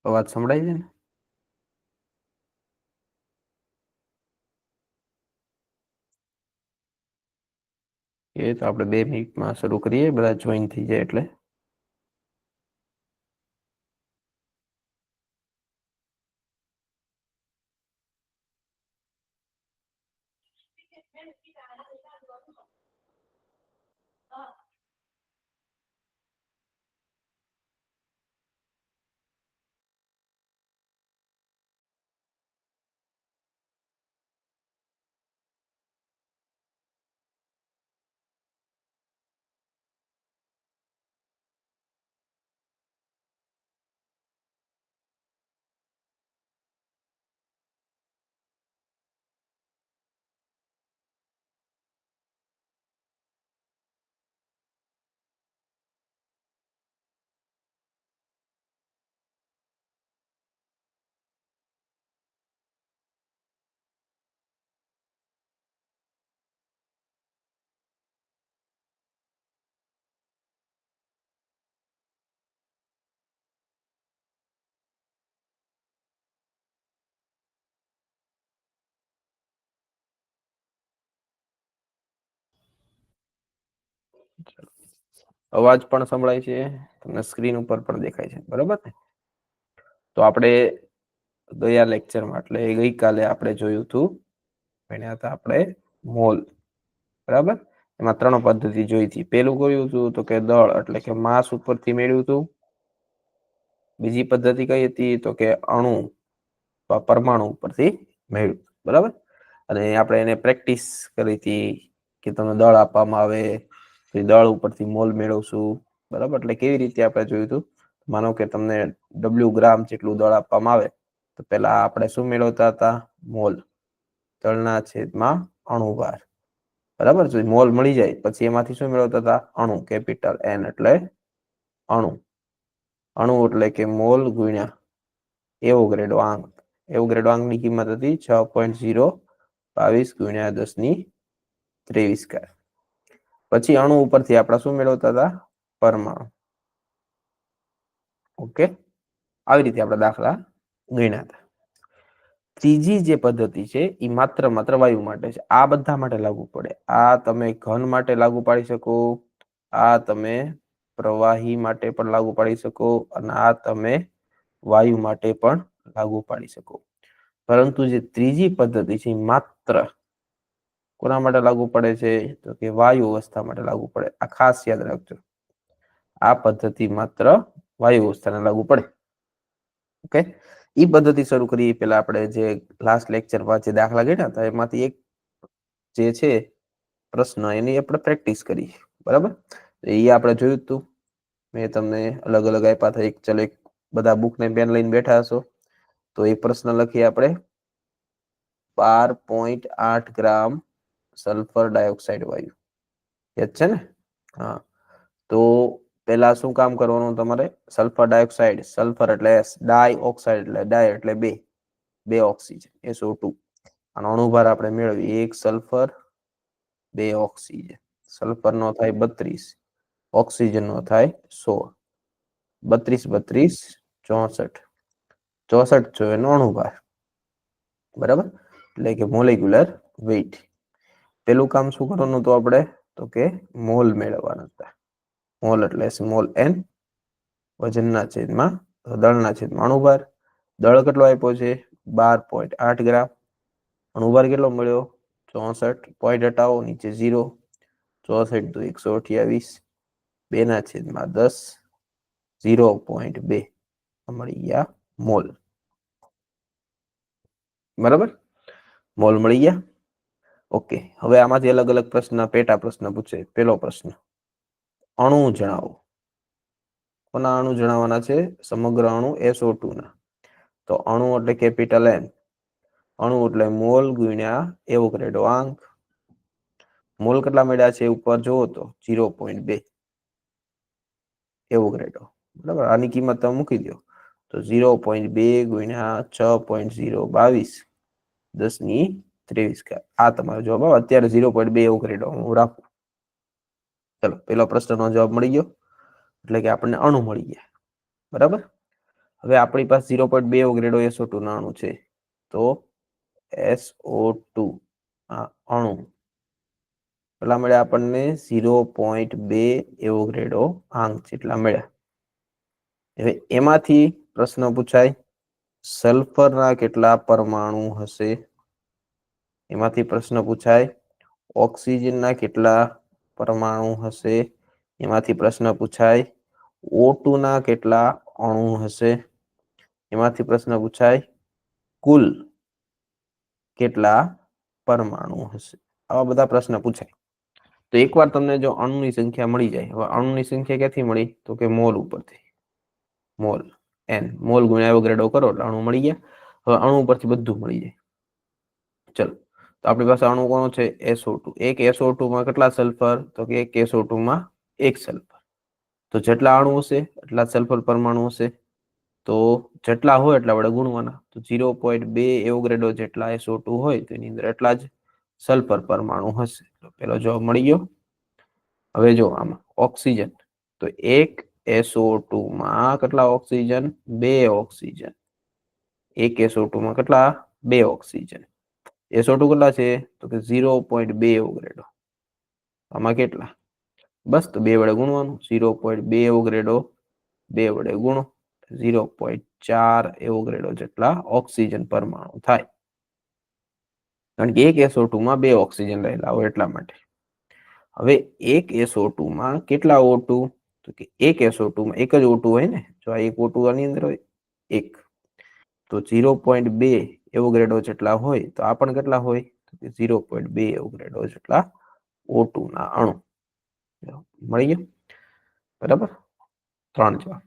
અવાજ સંભળાય છે ને? એ તો આપણે 2 મિનિટમાં શરૂ કરીએ, બધા જોઈન થઈ જાય એટલે. અવાજ પણ સંભળાય છે, તમને સ્ક્રીન ઉપર પણ દેખાય છે, બરોબર ને? તો આપણે ગયા લેક્ચરમાં એટલે ગઈકાલે આપણે જોયું હતું, ભણ્યા હતા આપણે મોલ, બરાબર? એમાં 3 પદ્ધતિ જોઈ હતી. પેલું કયું હતું તો કે દળ એટલે કે માસ ઉપરથી મેળવ્યું હતું. બીજી પદ્ધતિ કઈ હતી તો કે અણુ પરમાણુ ઉપરથી મેળવ્યું, બરાબર? અને આપણે એને પ્રેક્ટિસ કરી હતી કે તમને દળ આપવામાં આવે, દળ ઉપરથી મોલ મેળવશું, બરાબર? એટલે કેવી રીતે આપણે જોયું હતું, માનો કે તમને W ગ્રામ જેટલું દળ આપવામાં આવે તો પેલા આપણે શું મેળવતા હતા? મોલ, દળના છેદમાં અણુભાર, બરાબર? જો મોલ મળી જાય પછી એમાંથી શું મેળવતા હતા? અણુ, કેપિટલ N એટલે અણુ. અણુ એટલે કે મોલ ગુણ્યા એવોગ્રેડો આંક. એવોગ્રેડો આંકની કિંમત હતી 6.022 ગુણ્યા 1023. પછી અણુ ઉપરથી આપણે શું મેળવતા હતા? પરમાણુ. ઓકે, આવી રીતે આપણે દાખલા ગણ્યા હતા. ત્રીજી જે પદ્ધતિ છે એ માત્ર વાયુ માટે છે. આ બધા માટે લાગુ પડે. આ તમે ઘન માટે લાગુ પાડી શકો, આ તમે પ્રવાહી માટે પણ લાગુ પાડી શકો, અને આ તમે વાયુ માટે પણ લાગુ પાડી શકો. પરંતુ જે ત્રીજી પદ્ધતિ છે માત્ર કોના માટે લાગુ પડે છે તો કે વાયુ અવસ્થા માટે લાગુ પડે. આ ખાસ યાદ રાખજો, આ પદ્ધતિ માત્ર વાયુ અવસ્થાને લાગુ પડે. ઓકે, ઈ પદ્ધતિ શરૂ કરી પેલા આપણે જે લાસ્ટ લેક્ચરમાં જે દાખલા ગણ્યા હતા એમાંથી એક જે છે પ્રશ્ન એની આપણે પ્રેક્ટિસ કરી, બરાબર? એ આપણે જોયું હતું, મેં તમને અલગ અલગ આપ્યા હતા. ચલો, બધા બુક ને પેન લઈને બેઠા હશો તો એક પ્રશ્ન લખીએ આપણે. 12.8 ગ્રામ સલ્ફર ડાયોક્સાઇડ વાયુ, યાદ છે ને? હા, તો પેલા શું કામ કરવાનું તમારે? સલ્ફર ડાયોક્સાઇડ, સલ્ફર એટલે ડાયોક્સાઇડ એટલે ડાય એટલે બે ઓક્સિજન, SO2. અને અણુભાર આપણે મેળવી 1 સલ્ફર 2 ઓક્સિજન. સલ્ફર નો થાય 32, ઓક્સિજન નો થાય 16. 32 32 64 થયો એનો અણુભાર, બરાબર? એટલે કે મોલેક્યુલર વેઇટ. પેલું કામ શું કરવાનું હતું આપણે તો કે મોલ મેળવવાના હતા. મોલ એટલે સ્મોલ n, વજનના છેદમાં દળના છેદમાં અણુભાર. દળ કેટલો આપ્યો છે? 12.8 ગ્રામ. અણુભાર કેટલો મળ્યો? 64. પોઈન્ટ હટાવો, નીચે 0. 64 દુ 128, 2/10, 0.2 મળી ગયા મોલ, બરાબર? મોલ મળી ગયા. ઓકે, હવે આમાંથી અલગ અલગ પ્રશ્ન, પેટા પ્રશ્ન પૂછે. પેલો પ્રશ્ન, અણુ જણાવો. કોના અણુ જણાવવાના છે? સમગ્ર અણુ SO2 ના. તો અણુ એટલે કેપિટલ N. અણુ એટલે મોલ ગુણ્યા એવોગ્રેડો આંક. મોલ કેટલા મળ્યા છે ઉપર જોવો તો 0.2 એવોગ્રેડો, બરાબર? આની કિંમત તમે મૂકી દો તો 0.2 ગુણ્યા 6.022 1023. આ તમારો જવાબ. અત્યારે 0.2 એવોગ્રેડો હું રાખું. ચલો, પેલો પ્રશ્નનો જવાબ મળી ગયો, એટલે કે આપણને અણુ મળી ગયા, બરાબર? હવે આપણી પાસે 0.2 ગ્રેડો SO2 ના અણુ છે, તો SO2 આ અણુ એટલા મળ્યા આપણને 0.2 એવોગ્રેડો આંક જેટલા મળ્યા. હવે એમાંથી પ્રશ્ન પૂછાય સલ્ફરના કેટલા પરમાણુ હશે? એમાંથી પ્રશ્ન પૂછાય ઓક્સિજનના કેટલા પરમાણુ હશે? એમાંથી પ્રશ્ન પૂછાય O2 ના કેટલા અણુ હશે? એમાંથી પ્રશ્ન પૂછાય કુલ કેટલા પરમાણુ હશે? આવા બધા પ્રશ્ન પૂછાય. તો એકવાર તમને જો અણુની સંખ્યા મળી જાય, હવે અણુની સંખ્યા ક્યાંથી મળી? તો કે મોલ ઉપરથી. મોલ n મોલ ગુણ્યા એવોગ્રેડો કરો એટલે અણુ મળી ગયા. હવે અણુ પરથી બધું મળી જાય. ચલો તો આપણી પાસે અણુ કોનો છે? SO2. એક SO2 માં કેટલા સલ્ફર? તો કે એક SO2 માં એક સલ્ફર. તો જેટલા અણુ હશે એટલા સલ્ફર પરમાણુ હશે. તો જેટલા હોય એટલા વડે ગુણવાના. તો 0.2 એવોગ્રેડો જેટલા SO2 હોય તો એની અંદર એટલા જ સલ્ફર પરમાણુ હશે. તો પેલો જવાબ મળી ગયો. હવે જો આમાં ઓક્સિજન, તો એક SO2 માં કેટલા ઓક્સિજન? 2 ઓક્સિજન. એક SO2 માં કેટલા? 2 ઓક્સિજન. SO2 કેટલા છે? તો કે 0.2 એવોગ્રેડો. આમાં કેટલા? બસ તો 2 વડે ગુણવાનું. 0.2 એવોગ્રેડો 2 વડે ગુણો, 0.4 એવોગ્રેડો જેટલા ઓક્સિજન પરમાણુ થાય. કારણ કે એક SO2 માં 2 ઓક્સિજન રહેલા હોય એટલા માટે. હવે એક SO2 માં કેટલા O2? તો કે એક SO2 માં એક જ O2 હોય ને. જો આ એક O2 આની અંદર હોય, એક. તો 0.2 એવોગ્રેડો જેટલા હોય તો આ પણ કેટલા હોય? તો કે 0.2 એવોગ્રેડો જેટલા O2 ના અણુ. મળી ગયું? બરાબર? 3 જવાબ.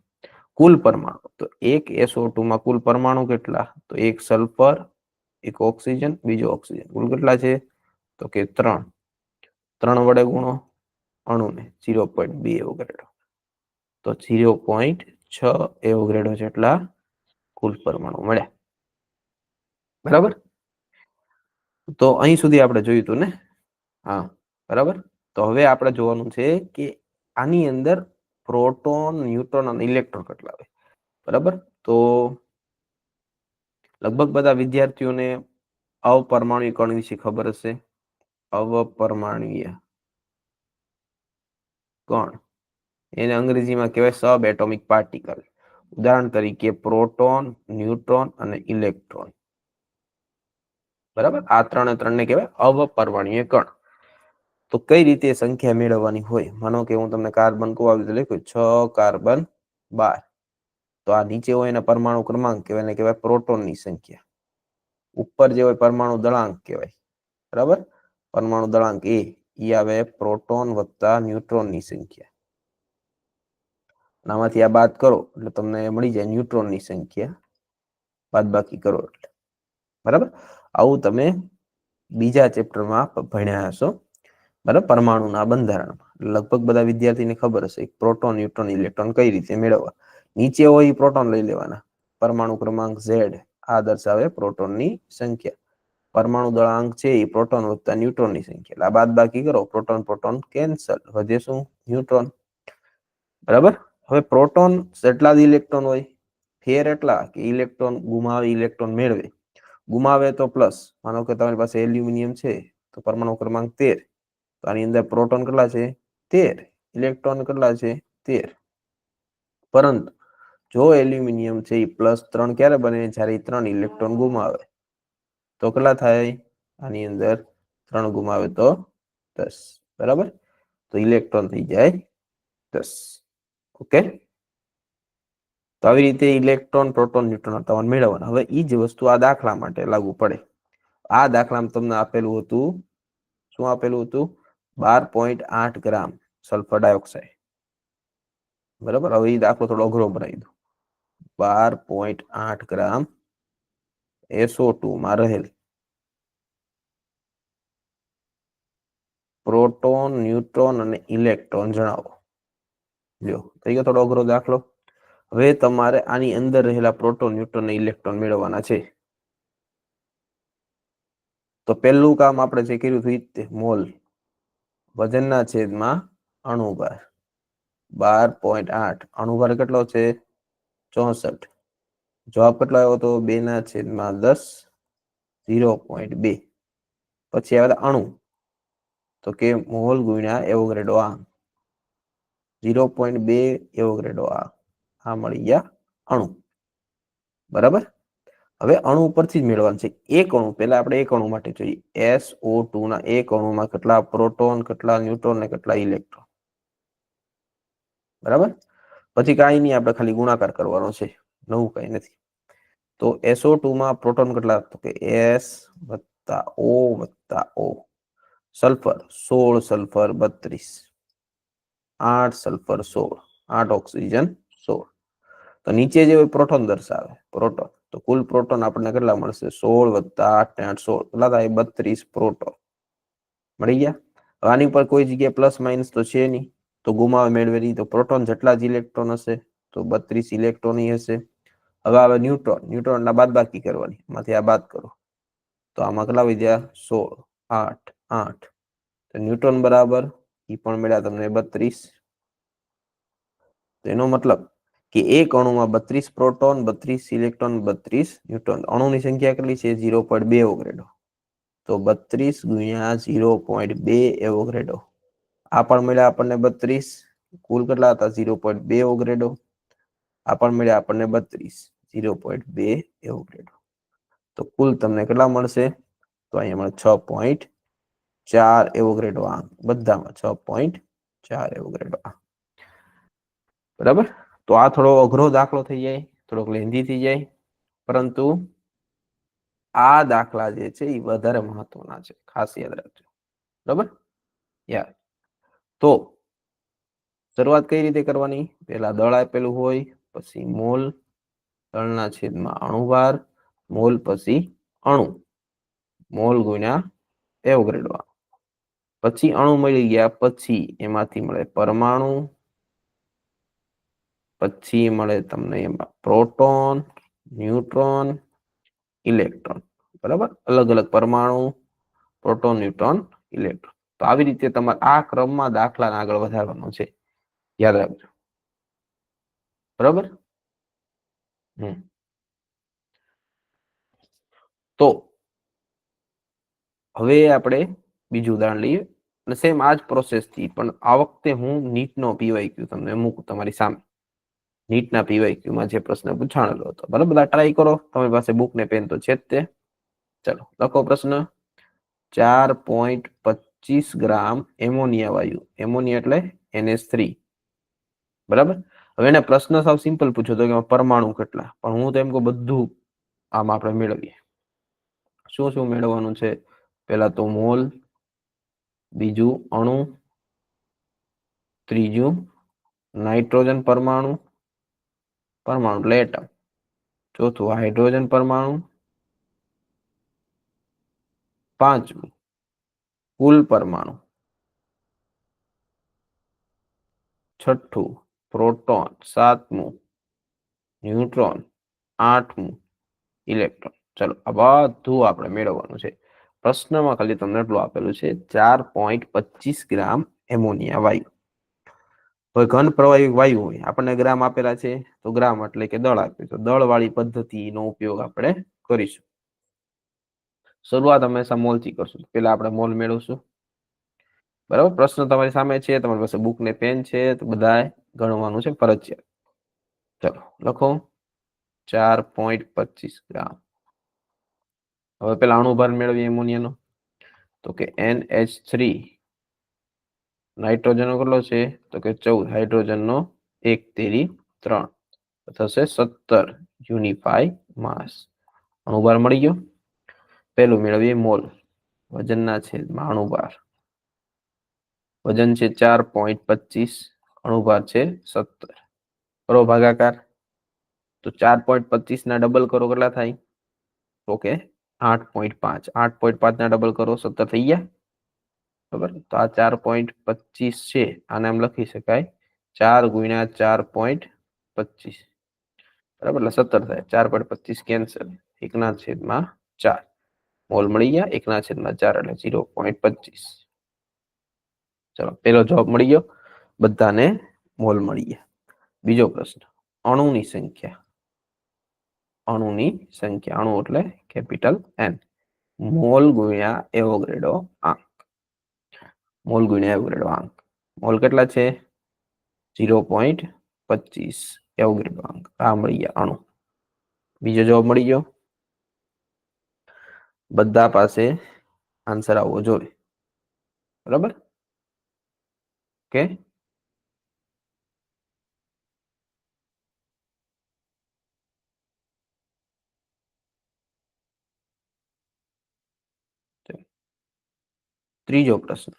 કુલ પરમાણુ, તો એક SO2 માં કુલ પરમાણુ કેટલા? તો એક સલ્ફર, એક ઓક્સિજન, બીજો ઓક્સિજન. કુલ કેટલા છે? તો કે 3. 3 વડે ગુણો અણુને, 0.2 એવોગ્રેડો. તો 0.6 એવોગ્રેડો જેટલા કુલ પરમાણુ મળ્યા. બરાબર? તો અહીં સુધી આપણે જોયું હતું ને? હા, બરાબર. તો હવે આપણે જોવાનું છે કે આની અંદર પ્રોટોન, ન્યુટ્રોન અને ઇલેક્ટ્રોન કેટલા હોય. બરાબર? તો લગભગ બધા વિદ્યાર્થીઓને અપરમાણુ કણ વિશે ખબર હશે. અપરમાણુય કણ, એને અંગ્રેજીમાં કહેવાય સબ એટોમિક પાર્ટિકલ. ઉદાહરણ તરીકે પ્રોટોન, ન્યુટ્રોન અને ઇલેક્ટ્રોન. બરાબર? આ ત્રણે કહેવાય અપરમાણુય કણ. તો કઈ રીતે સંખ્યા મેળવવાની હોય? માનો કે હું તમને કાર્બન કહું, આવી રીતે લખ્યું 6 કાર્બન 12. તો આ નીચે હોય એના પરમાણુ ક્રમાંક કહેવાય, એને કહેવાય પ્રોટોનની સંખ્યા. ઉપર જે હોય પરમાણુ દળાંક કહેવાય. બરાબર? પરમાણુ દળાંક એ આવે પ્રોટોન વત્તા ન્યુટ્રોનની સંખ્યા. આમાંથી આ બાદ કરો એટલે તમને મળી જાય ન્યુટ્રોનની સંખ્યા. બાદબાકી કરો એટલે. બરાબર? આવું તમે બીજા ચેપ્ટરમાં ભણ્યા હશો. બરાબર? પરમાણુના બંધારણમાં લગભગ બધા વિદ્યાર્થીને ખબર હશે પ્રોટોન, ન્યુટ્રોન, ઇલેક્ટ્રોન કઈ રીતે મેળવવા. નીચે હોય પ્રોટોન લઈ લેવાના. પરમાણુ ક્રમાંક Z આ દર્શાવે પ્રોટોનની સંખ્યા. પરમાણુ દળાંક છે એ પ્રોટોન વત્તા ન્યુટ્રોનની સંખ્યા. એટલે આ બાદબાકી કરો, પ્રોટોન પ્રોટોન કેન્સલ, વધે શું? ન્યુટ્રોન. બરાબર? હવે પ્રોટોન જેટલા જ ઇલેક્ટ્રોન હોય, ફેર એટલા કે ઇલેક્ટ્રોન ગુમાવે, ઇલેક્ટ્રોન મેળવે. ગુમાવે તો પ્લસ. માનો કે તમારી પાસે એલ્યુમિનિયમ છે તો પરમાણુ ક્રમાંક 13. તો આની અંદર પ્રોટોન કેટલા છે? 13. ઇલેક્ટ્રોન કેટલા છે? 13. પરંતુ જો એલ્યુમિનિયમ છે એ +3 ક્યારે બને? જ્યારે 3 ઇલેક્ટ્રોન ગુમાવે. તો કેટલા થાય? આની અંદર 3 ગુમાવે તો 10. બરાબર? તો ઇલેક્ટ્રોન થઈ જાય 10. ઓકે? તો આવી રીતે ઇલેક્ટ્રોન, પ્રોટોન, ન્યુટ્રોન તમારે મેળવવાના. હવે એ જ વસ્તુ આ દાખલા માટે લાગુ પડે. આ દાખલામાં તમને આપેલું હતું, શું આપેલું હતું? 12.8 ગ્રામ સલ્ફર ડાયોક્સાઇડ. બરાબર? હવે એ દાખલો થોડો અઘરો બનાવી દો. 12.8 ગ્રામ SO2 માં રહેલ પ્રોટોન, ન્યુટ્રોન અને ઇલેક્ટ્રોન જણાવો. જો થઈ ગયો થોડો અઘરો દાખલો. હવે તમારે આની અંદર રહેલા પ્રોટોન, ન્યુટ્રોન અને ઇલેક્ટ્રોન મેળવવાના છે. તો પહેલું કામ આપણે જે કર્યું હતું તે મોલ, વજનના છેદમાં અણુભાર. 12.8 અણુભાર કેટલો છે? 64. જવાબ કેટલો આવ્યો હતો? 2/10 0.2. પછી આવ્યા હતા અણુ, તો કે મોલ ગુણ્યા એવોગાડ્રો આ 0.2 એવોગાડ્રો આ મળી ગયા અણુ. બરાબર. હવે અણુ ઉપરથી જ મેળવવાનું છે. એક અણુ પહેલા આપણે એક અણુ માટે જોઈએ. SO2 ના એક અણુમાં કેટલા પ્રોટોન, કેટલા ન્યુટ્રોન ને કેટલા ઇલેક્ટ્રોન? બરાબર. પછી કાંઈ નહીં, આપણે ખાલી ગુણાકાર કરવાનો છે, નવું કઈ નથી. તો SO2 માં પ્રોટોન કેટલા? તો કે S વત્તા O વત્તા O. Sulphur 16 sulphur 32, 8 sulphur 16, 8 oxygen 16. તો નીચે જે પ્રોટોન દર્શાવે પ્રોટોન, તો કુલ પ્રોટોન આપણને કેટલા મળશે? 16 વત્તા 8 ને 8 16, કેટલા થાય? 32 પ્રોટોન મળી ગયા. આની ઉપર કોઈ જગ્યાએ પ્લસ માઇનસ તો છે નહીં, તો ગુમાવે મેળવેલી. તો પ્રોટોન જેટલા જ ઇલેક્ટ્રોન હશે, તો 32 ઇલેક્ટ્રોન હશે. હવે આવે ન્યુટ્રોન. ન્યુટ્રોન ના બાદબાકી કરવાની, એમાંથી આ બાદ કરો તો આમાં કેટલા વધ્યા? 16, 8, 8. તો ન્યુટ્રોન બરાબર એ પણ મળ્યા તમને 32. તો એનો મતલબ કે એક અણુમાં 32 પ્રોટોન, 32 ઇલેક્ટ્રોન, 32 ન્યુટ્રોન. અણુની સંખ્યા કેટલી છે? 0.2 એવોગાડ્રો. તો 32 ગુણ્યા 0.2 એવોગાડ્રો. આ પણ મળ્યા આપણને 32. કુલ કેટલા હતા? 0.2 એવોગાડ્રો. આ પણ મળ્યા આપણને 32, 0.2 એવોગાડ્રો. તો કુલ તમને કેટલા મળશે? તો અહીંયા મળે 6.4 એવોગાડ્રો. આ બધામાં 6.4 એવોગાડ્રો. બરાબર. તો આ થોડો અઘરો દાખલો થઈ જાય, થોડોક લેન્ધી થઈ જાય, પરંતુ આ દાખલા જે છે એ વધારે મહત્વના છે, ખાસ યાદ રાખજો. બરાબર. યાર, તો શરૂઆત કઈ રીતે કરવાની? પહેલા દળ આપેલું હોય, પછી મોલ, દળના છેદમાં અણુભાર, મોલ પછી અણુ, મોલ ગુણ્યા એવોગાડ્રો. પછી અણુ મળી ગયા, પછી એમાંથી મળે પરમાણુ, પછી મળે તમને એમાં પ્રોટોન, ન્યુટ્રોન, ઇલેક્ટ્રોન. બરાબર. અલગ અલગ પરમાણુ, પ્રોટોન, ન્યુટ્રોન, ઇલેક્ટ્રોન. તો આવી રીતે તમારે આ ક્રમમાં દાખલાને આગળ વધારવાનો છે, યાદ રાખજો. બરાબર. તો હવે આપણે બીજું ઉદાહરણ લઈએ, અને સેમ આ જ પ્રોસેસ થી, પણ આ વખતે હું નીટનો PYQ તમને મૂકું તમારી સામે. નીટના PYQ માં જે પ્રશ્ન પૂછાણેલો હતો. બરાબર. બધા ટ્રાય કરો, તમારી પાસે બુક ને પેન તો છે જ તે. ચલો લખો પ્રશ્ન. 4.25 ગ્રામ એમોનિયા વાયુ. એમોનિયા એટલે NH3. બરાબર. હવે એને પ્રશ્ન સાવ સિમ્પલ પૂછ્યો તો કે પરમાણુ કેટલા, પણ હું તો એમ કહું બધું આમ આપણે મેળવીએ. શું શું મેળવવાનું છે? પહેલા તો મોલ, બીજું અણુ, ત્રીજું નાઇટ્રોજન પરમાણુ, પરમાણુ એટલે એટમ, ચોથું હાઇડ્રોજન પરમાણુ, પાંચમું કુલ પરમાણુ, છઠ્ઠું પ્રોટોન, સાતમું ન્યુટ્રોન, આઠમું ઇલેક્ટ્રોન. ચલો આ બધું આપણે મેળવવાનું છે. પ્રશ્નમાં ખાલી તમને એટલું આપેલું છે 4.25 ગ્રામ એમોનિયા વાયુ. હવે ઘન પ્રવાહી વાયુ હોય, આપણને ગ્રામ આપેલા છે, તો ગ્રામ એટલે કે દળ આપ્યું, તો દળ વાળી પદ્ધતિનો ઉપયોગ આપણે કરીશું. શરૂઆત હંમેશા મોલથી કરશું. પેલા આપણે મોલ મેળવશું. બરાબર. પ્રશ્ન તમારી સામે છે, તમારી પાસે બુક ને પેન છે, તો બધાએ ગણવાનું છે ફરજિયાત. ચલો લખો 4.25 ગ્રામ. હવે પેલા અણુભાર મેળવીએ એમોનિયાનો, તો કે NH3. નાઇટ્રોજનનો કેટલો છે? તો કે 14. હાઇડ્રોજનનો 1/3 થશે 17 યુનિફાઈ માસ. અણુભાર મળી ગયો. પેલું મેળવીએ મોલ, વજનના છેદમાં અણુભાર. વજન છે 4.25, અણુભાર છે 17. કરો ભાગાકાર. તો 4.25 ના ડબલ કરો કેટલા થાય? તો કે 8.5. 8.5 ના ડબલ કરો 17 થઈ ગયા. બરાબર. તો આ 4.25 છે, આને એમ લખી શકાય 4 ગુણ્યા 4.25. બરાબર. એટલે 17 થાય. 4.25 કેન્સલ, 1/4. મોલ મળી ગયા. 1/4 એટલે 0.25. ચલો પેલો જવાબ મળી ગયો, બધાને મોલ મળી ગયા. બીજો પ્રશ્ન, અણુની સંખ્યા. અણુની સંખ્યા, અણુ એટલે કેપિટલ N, મોલ ગુણ્યા એવોગાડ્રો આંક, મોલ ગુણ્યા એવોગાડ્રો આંક. મોલ કેટલા છે? 0.25 એવોગાડ્રો આંક. આ મળી ગયા અણુ. બીજો જવાબ મળી ગયો. બધા પાસે આન્સર આવવો જોઈએ, બરાબર? ઓકે, ત્રીજો પ્રશ્ન.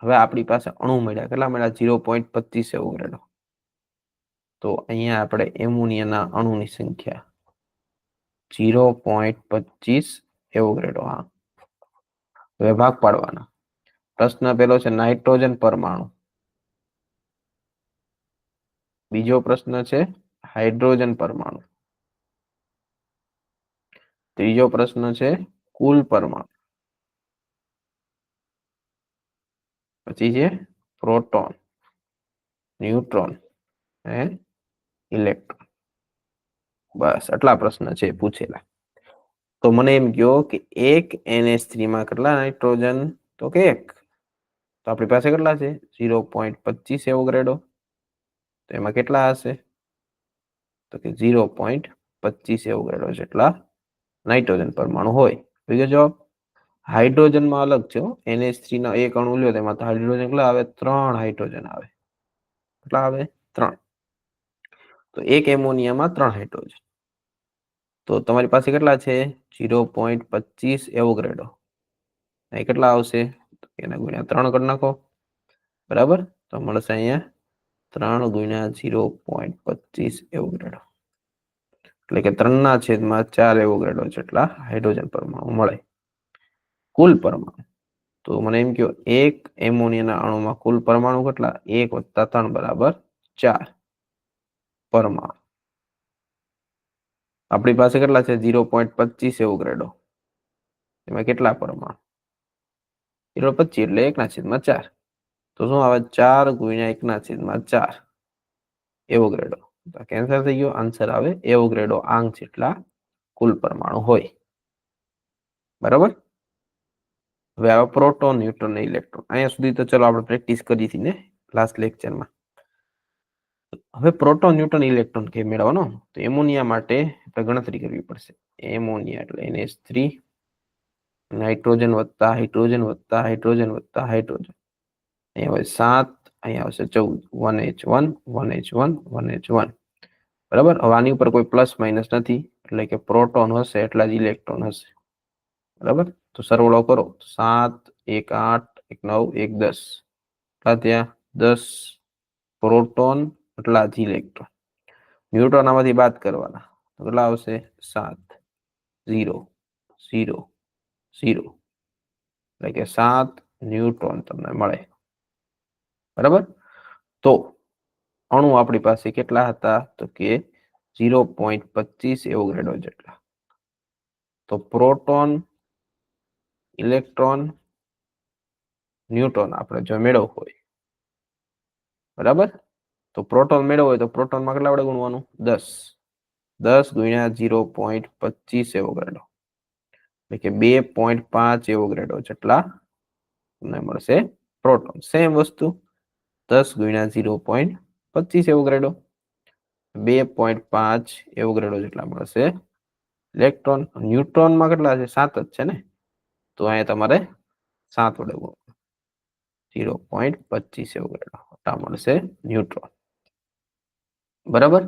હવે આપણી પાસે અણુ મળ્યા, કેટલા મળ્યા? 0.25 એવોગાડ્રો. તો અહીંયા આપણે એમોનિયાના અણુની સંખ્યા 0.25 એવોગાડ્રો. હા, હવે ભાગ પાડવાના. પ્રશ્ન પહેલો છે નાઇટ્રોજન પરમાણુ, બીજો પ્રશ્ન છે હાઇડ્રોજન પરમાણુ, ત્રીજો પ્રશ્ન છે કુલ પરમાણુ, પછી છે પ્રોટોન, ન્યુટ્રોન અને ઇલેક્ટ્રોન. બસ આટલા પ્રશ્ન છે પૂછેલા. તો મને એમ કહો કે એક NH3 માં કેટલા નાઇટ્રોજન? તો કે એક. તો આપણી પાસે કેટલા છે? 0.25 એવોગાડ્રો. તો એમાં કેટલા હશે? તો કે 0.25 એવોગાડ્રો જેટલા નાઇટ્રોજન પરમાણુ હોય. બીજો જવાબ. હાઇડ્રોજનમાં અલગ છે. NH3 નો એક અણુ લ્યો તેમાં તો હાઇડ્રોજન કેટલા આવે? 3 હાઇડ્રોજન આવે. કેટલા આવે? 3. તો એક એમોનિયામાં 3 હાઇડ્રોજન. તો તમારી પાસે કેટલા છે? 0.25 એવોગાડ્રો. અહીં કેટલા આવશે? એના ગુણ્યા 3 કરી નાખો, બરાબર? તો મળશે અહીંયા 3 ગુણ્યા 0.25 એવોગાડ્રો, એટલે કે 3/4 એવોગાડ્રો જેટલા હાઇડ્રોજન પરમાણુ મળે. કુલ પરમાણુ. તો મને એમ કહો એક એમોનિયાના અણુમાં કુલ પરમાણુ કેટલા? 1 + 3 = 4 પરમાણુ. આપણી પાસે કેટલા છે? 0.25 એવોગાડ્રો. એમાં કેટલા પરમાણુ? 0.25 એટલે 1/4. તો શું આવે? 4 ગુણ્યા 1/4 એવોગાડ્રો. કેન્સલ થઈ ગયો. આન્સર આવે એવોગાડ્રો આંક જેટલા કુલ પરમાણુ હોય, બરાબર? હવે આવે પ્રોટોન, ન્યુટ્રોન અને ઇલેક્ટ્રોન. અહીંયા સુધી તો ચલો આપણે પ્રેક્ટિસ કરી હતી ને લાસ્ટ લેક્ચરમાં. હવે પ્રોટોન, ન્યુટ્રોન, ઇલેક્ટ્રોન કે મેળવવાનો, તો એમોનિયા માટે આપણે ગણતરી કરવી પડશે. એમોનિયા એટલે NH3, નાઇટ્રોજન વત્તા હાઇડ્રોજન વત્તા હાઇડ્રોજન વત્તા હાઇડ્રોજન. અહીંયા હોય 7, અહીંયા આવશે 14. 1H1 1H1 1H1, બરાબર? હવે આની ઉપર કોઈ પ્લસ માઇનસ નથી, એટલે કે પ્રોટોન હશે એટલા જ ઇલેક્ટ્રોન હશે, બરાબર? તો સરવાળો કરો. 7 1 8 1 9 1 10, કેટલા ત્યાં? 10 પ્રોટોન એટલા જ ઇલેક્ટ્રોન. ન્યુટ્રોન આમાંથી બાદ કરવાના, તો કેટલા આવશે? 7 0 0 0, એટલે કે 7 ન્યુટ્રોન તમને મળે, બરાબર? તો અણુ આપણી પાસે કેટલા હતા? તો કે 0.25 એવોગાડ્રો જેટલા. તો પ્રોટોન, ઇલેક્ટ્રોન, ન્યુટ્રોન આપણે જો મેળવવું હોય, બરાબર? તો પ્રોટોન મેળવવું હોય તો પ્રોટોનમાં કેટલા વડે ગુણવાનું? 10. 10 ગુણ્યા 0.25 એવોગાડ્રો, એટલે કે 2.5 એવોગાડ્રો જેટલા તમને મળશે પ્રોટોન. સેમ વસ્તુ 10 ગુણ્યા 0.25 એવોગાડ્રો, 2.5 એવોગાડ્રો જેટલા મળશે ઇલેક્ટ્રોન. ન્યુટ્રોનમાં કેટલા છે? 7 જ છે ને, તો અહીંયા તમારે 7 વડે ગુણો, 0.25 એવોગાડ્રો મળશે ન્યુટ્રોન, બરાબર?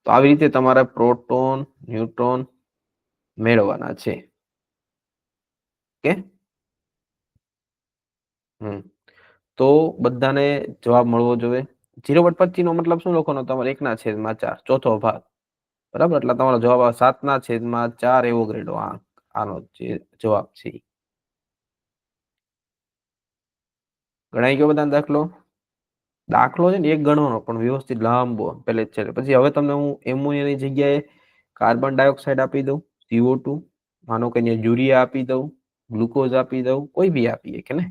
તો આવી રીતે તમારે પ્રોટોન, ન્યુટ્રોન મેળવવાના છે. ઓકે, તો બધાને જવાબ મળવો જોઈએ. 0.25 નો મતલબ શું લખવાનો? તમારે 1/4 ચોથો ભાગ, બરાબર? એટલે તમારો જવાબ 7/4 એવોગાડ્રો આનો જે જવાબ છે. ગણાઈ ગયો બધાનો દાખલો? દાખલો છે ને એક ગણવાનો, પણ વ્યવસ્થિત લાંબો પહેલે જ છે. પછી હવે તમને હું એમોનિયાની જગ્યાએ કાર્બન ડાયોક્સાઇડ આપી દઉં, CO2, માનો કે યુરિયા આપી દઉં, ગ્લુકોઝ આપી દઉં, કોઈ બી આપીએ કે ને,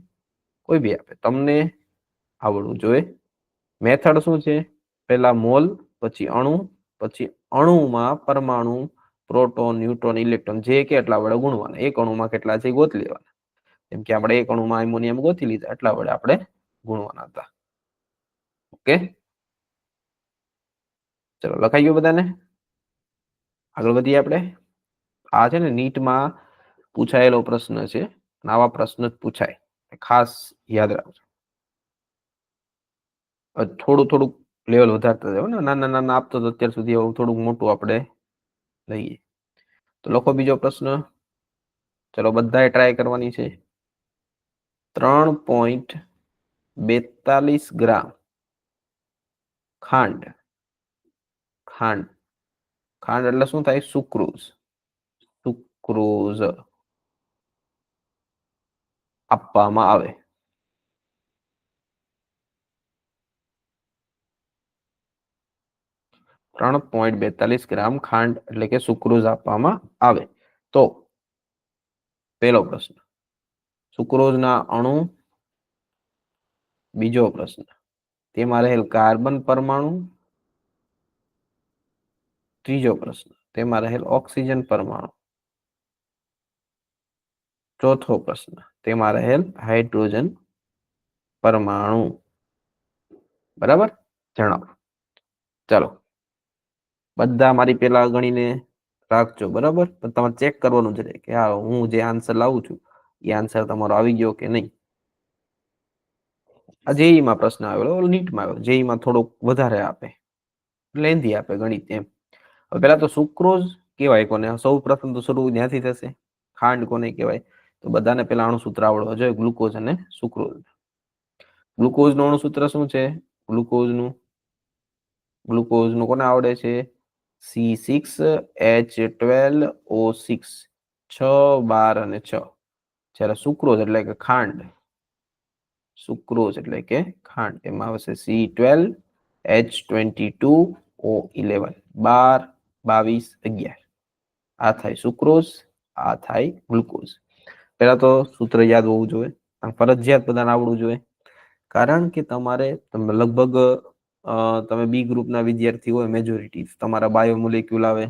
કોઈ બી આપે, તમને આવડવું જોઈએ. મેથડ શું છે? પહેલા મોલ, પછી અણુ, પછી અણુમાં પરમાણુ પ્રોટોન, ન્યુટ્રોન, ઇલેક્ટ્રોન જે કે એટલા વડે ગુણવાના. એક અણુમાં કેટલા છે ગોતી લેવાના. જેમ કે આપણે એક અણુમાં એમોનિયમ ગોતી લીધા, એટલા વડે આપણે ગુણવાના હતા. ઓકે, ચલો લખાઈ ગયું બધાને? આગળ વધીએ આપણે. આ છે ને નીટમાં પૂછાયેલો પ્રશ્ન છે. આવા પ્રશ્ન જ પૂછાય, ખાસ યાદ રાખજો. થોડું થોડું લેવલ વધારતા જાવ ને, નાના નાના આપતો તો અત્યાર સુધી થોડુંક મોટું આપણે લઈએ. તો લખો બીજો પ્રશ્ન. ચલો બધાએ ટ્રાય કરવાની છે. 3.42 ગ્રામ ખાંડ. ખાંડ ખાંડ એટલે શું થાય? સુક્રોઝ. સુક્રોઝ આપવામાં આવે. 3.42 ગ્રામ ખાંડ એટલે કે સુક્રોઝ આપવામાં આવે તો પહેલો પ્રશ્ન સુક્રોઝના અણુ. બીજો પ્રશ્ન તેમાં રહેલ કાર્બન પરમાણુ. ત્રીજો પ્રશ્ન તેમાં રહેલ ઓક્સિજન પરમાણુ. ચોથો પ્રશ્ન તેમાં રહેલ હાઇડ્રોજન પરમાણુ. બરાબર, જણાવો. ચાલો બધા મારી પેલા ગણીને રાખજો. બરાબર, તમારે ચેક કરવાનું છે કે હા હું જે આન્સર લાવું છું એ આન્સર તમારો આવી ગયો કે નહીં. આ જેઈમાં પ્રશ્ન આવેલો, નીટમાં આવ્યો. જેઈમાં થોડોક વધારે આપે, લેન્ધી આપે ગણિત એમ. પેલા તો સુક્રોઝ કેવાય કોને? સૌ પ્રથમ તો શરૂ ત્યાંથી થશે. ખાંડ કોને કહેવાય? તો બધાને પેલા અણુસૂત્ર આવડવા જોઈએ, ગ્લુકોઝ અને સુક્રોઝ. ગ્લુકોઝ નું અણુસૂત્ર શું છે? ગ્લુકોઝ નું કોને આવડે છે? C6H12O6, 6, 12 અને 6. જ્યારે સુક્રોઝ એટલે કે ખાંડ, સુક્રોઝ એટલે કે ખાંડ, એમાં આવશે C12H22O11, 12, 22, 11. આ થાય સુક્રોઝ, આ થાય ગ્લુકોઝ. પેલા તો સૂત્ર યાદ હોવું જોઈએ, ફરજિયાત બધાને આવડવું જોઈએ. કારણ કે તમારે લગભગ તમે બી ગ્રુપના વિદ્યાર્થી હોય, મેજોરિટી તમારા બાયોમોલેક્યુલ આવે,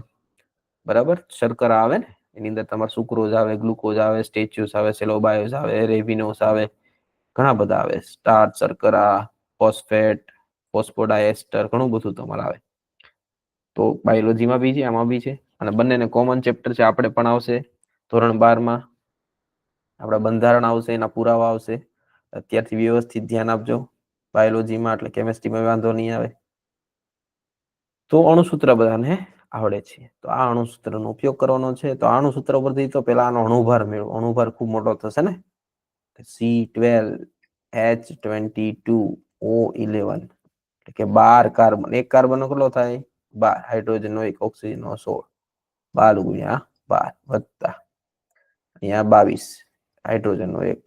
બરાબર, શર્કરા આવે ને, એની અંદર તમારે સુક્રોઝ આવે, ગ્લુકોઝ આવે, સ્ટેચ્યુસ આવે, સેલોબાયોસ આવે, રેવિનોસ આવે, ઘણા બધા આવે. સ્ટાર્ચ, શર્કરા, ફોસ્ફેટ, ફોસ્ફોડાયસ્ટર, ઘણું બધું તમારે આવે. તો બાયોલોજીમાં બી છે, આમાં બી છે, અને બંનેને કોમન ચેપ્ટર છે. આપણે પણ આવશે ધોરણ 12માં. આપણા બંધારણ આવશે, એના પુરાવા આવશે. અત્યારથી વ્યવસ્થિત ધ્યાન આપજો બાયોલોજીમાં, એટલે કેમેસ્ટ્રીમાં વાંધો નહીં આવે. તો અણુસૂત્ર બધાને આવડે છે. તો આ અણુસૂત્રનો ઉપયોગ કરવાનો છે. તો આ અણુસૂત્ર પરથી તો પેલા આનો અણુભાર મેળવો. અણુભાર ખૂબ મોટો થશે ને. C12H22O11 એટલે કે 12 કાર્બન. એક કાર્બન કેટલો થાય? 12. હાઇડ્રોજન નો 1, ઓક્સિજન નો 16. 12 ગુણ્યા 12 વત્તા અહીંયા 22, હાઇડ્રોજન નો 1,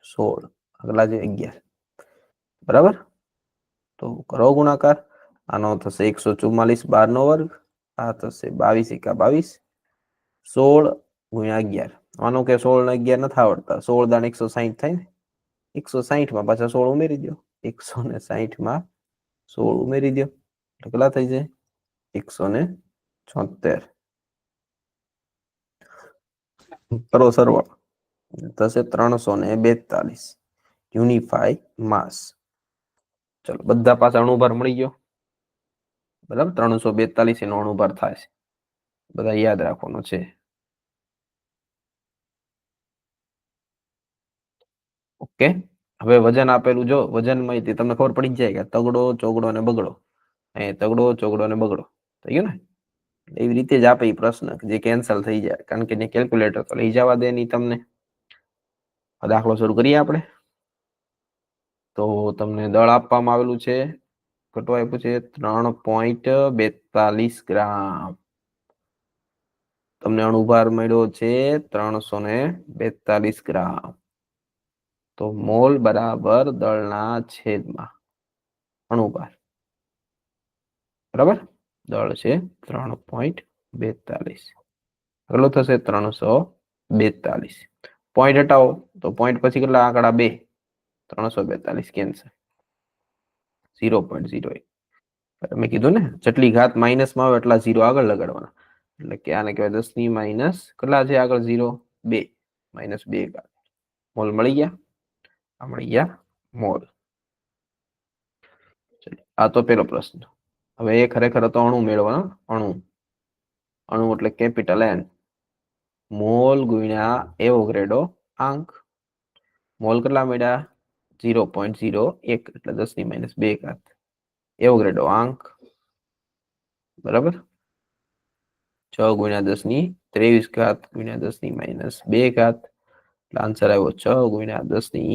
16, આગલા છે 11. બરાબર, તો કરો ગુણાકાર. આનો થશે 144, 12 નો વર્ગ. આ થશે 22 એકા 22, 16 ગુણ્યા 11. આનો કે 16 ને 11 નથી આવડતા. 16 દાન 160 થાય ને. 160 માં પાછા 16 ઉમેરી દો. 160 માં 16 ઉમેરી દો. કેટલા થઈ જાય? 176. કરો સરવાળો, થશે 342 યુનિફાઈ માસ. ચલો બધા પાસે અણુભાર મળી ગયો. બરાબર, 342 એનો અણુભાર થાય છે. બધા યાદ રાખવાનો છે. ઓકે, હવે વજન આપેલું જો. વજન માહિતી તમને ખબર પડી જાય કે તગડો, ચોગડો અને બગડો. અહીં તગડો, ચોગડો અને બગડો થઈ ગયું ને. એવી રીતે જ આપે પ્રશ્ન જે કેન્સલ થઈ જાય, કારણ કે કેલ્ક્યુલેટર તો લઈ જવા દે નહીં તમને. દાખલો શરૂ કરીએ આપણે. તો તમને દળ આપવામાં આવેલું છે. કેટલું આપ્યું છે? 3.42 ગ્રામ. તમને અણુભાર મળ્યો છે 342 ગ્રામ. તો મોલ બરાબર દળના છેદમાં અણુભાર. બરાબર, દળ છે 3.42. કેટલો થશે? 342. પોઈન્ટ હટાવો તો પોઈન્ટ પછી કેટલા આંકડા? 2. 342 કેન્સલ. 0.08. મેં કીધું ને જેટલી ઘાત માઇનસમાં આવે એટલા 0 આગળ લગાડવાના. એટલે કે આને કહેવાય 10 ની માઇનસ કેટલા છે આગળ 0 2 -2 ઘાત. મોલ મળી ગયા? આ મળી ગયા મોલ. આ તો પેલો પ્રશ્ન. હવે એ ખરેખર તો અણુ મેળવવાનો. અણુ એટલે કેપિટલ N. મોલ ગુણ્યા એવોગ્રેડો આંક. મોલ કેટલા મળ્યા? 0.01 એટલે 10 ની -2 ઘાત. એવોગ્રેડો આંક બરાબર 6 ગુણ્યા 10 ની 23 ઘાત ગુણ્યા 10 ની -2 ઘાત. એટલે આન્સર આવ્યો 6 ગુણ્યા 10 ની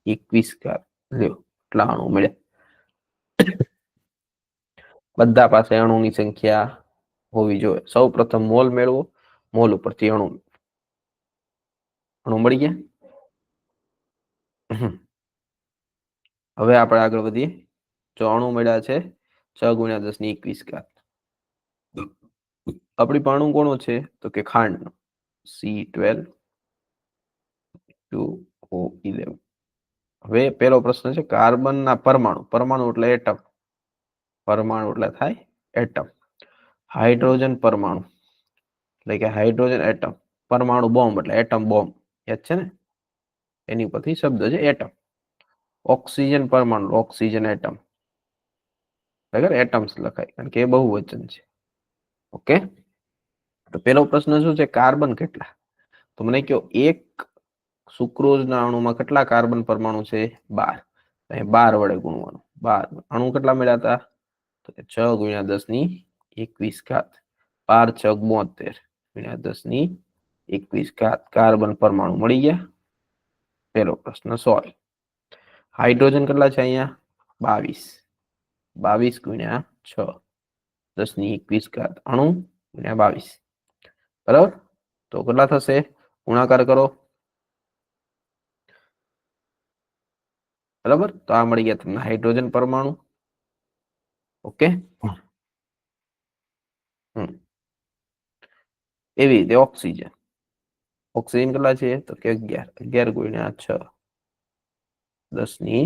21 ઘાત. લ્યો એટલા અણુ મળ્યા. બધા પાસે અણુની સંખ્યા હોવી જોઈએ. સૌ પ્રથમ મોલ મેળવો, મોલ ઉપરથી અણુ મળી ગયા. હવે આપણે આગળ વધીએ. જો અણુ મળ્યા છે 6 ગુણ્યા 10 ની 21 ઘાત. આપણી પાસે અણુ કોનો છે તો કે ખાંડનો C12O11. હવે પેલો પ્રશ્ન છે કાર્બનના પરમાણુ. પરમાણુ એટલે એટમ. પરમાણુ એટલે થાય એટમ. હાઇડ્રોજન પરમાણુ એટલે કે હાઇડ્રોજન એટમ. પરમાણુ બોમ્બ એટલે એટમ બોમ્બ. યાદ છે ને? એની પરથી શબ્દ છે એટમ. ઓક્સિજન પરમાણુ ઓક્સિજન એટમ. બરાબર એટમ્સ લખાય કારણ કે એ બહુવચન છે. ઓકે. તો પેલો પ્રશ્ન શું છે કાર્બન કેટલા? તો મને કહો એક સુક્રોઝના અણુમાં કેટલા કાર્બન પરમાણુ છે? 12. 12 વડે ગુણવાનું. 12 અણુ કેટલા મળ્યા હતા? તો 6 ગુણ્યા 10 ની 21 ઘાત. 12 6 72 ગુણ્યા 10 ની 21 ઘાત કાર્બન પરમાણુ મળી ગયા. પેલો પ્રશ્ન સોલ્વ. હાઇડ્રોજન કેટલા છે અહીંયા? 22. 22 ગુણ્યા 6 10 ની 21 ઘાત અણુ ગુણ્યા 22. બરાબર તો કેટલા થશે? ગુણાકાર કરો. બરાબર તો આ મળી ગયા તમને હાઇડ્રોજન પરમાણુ. ઓકે. એવી રીતે ઓક્સિજન. ઓક્સિજન કેટલા છે તો કે 11. 11 ગુણ્યા 6 10 ની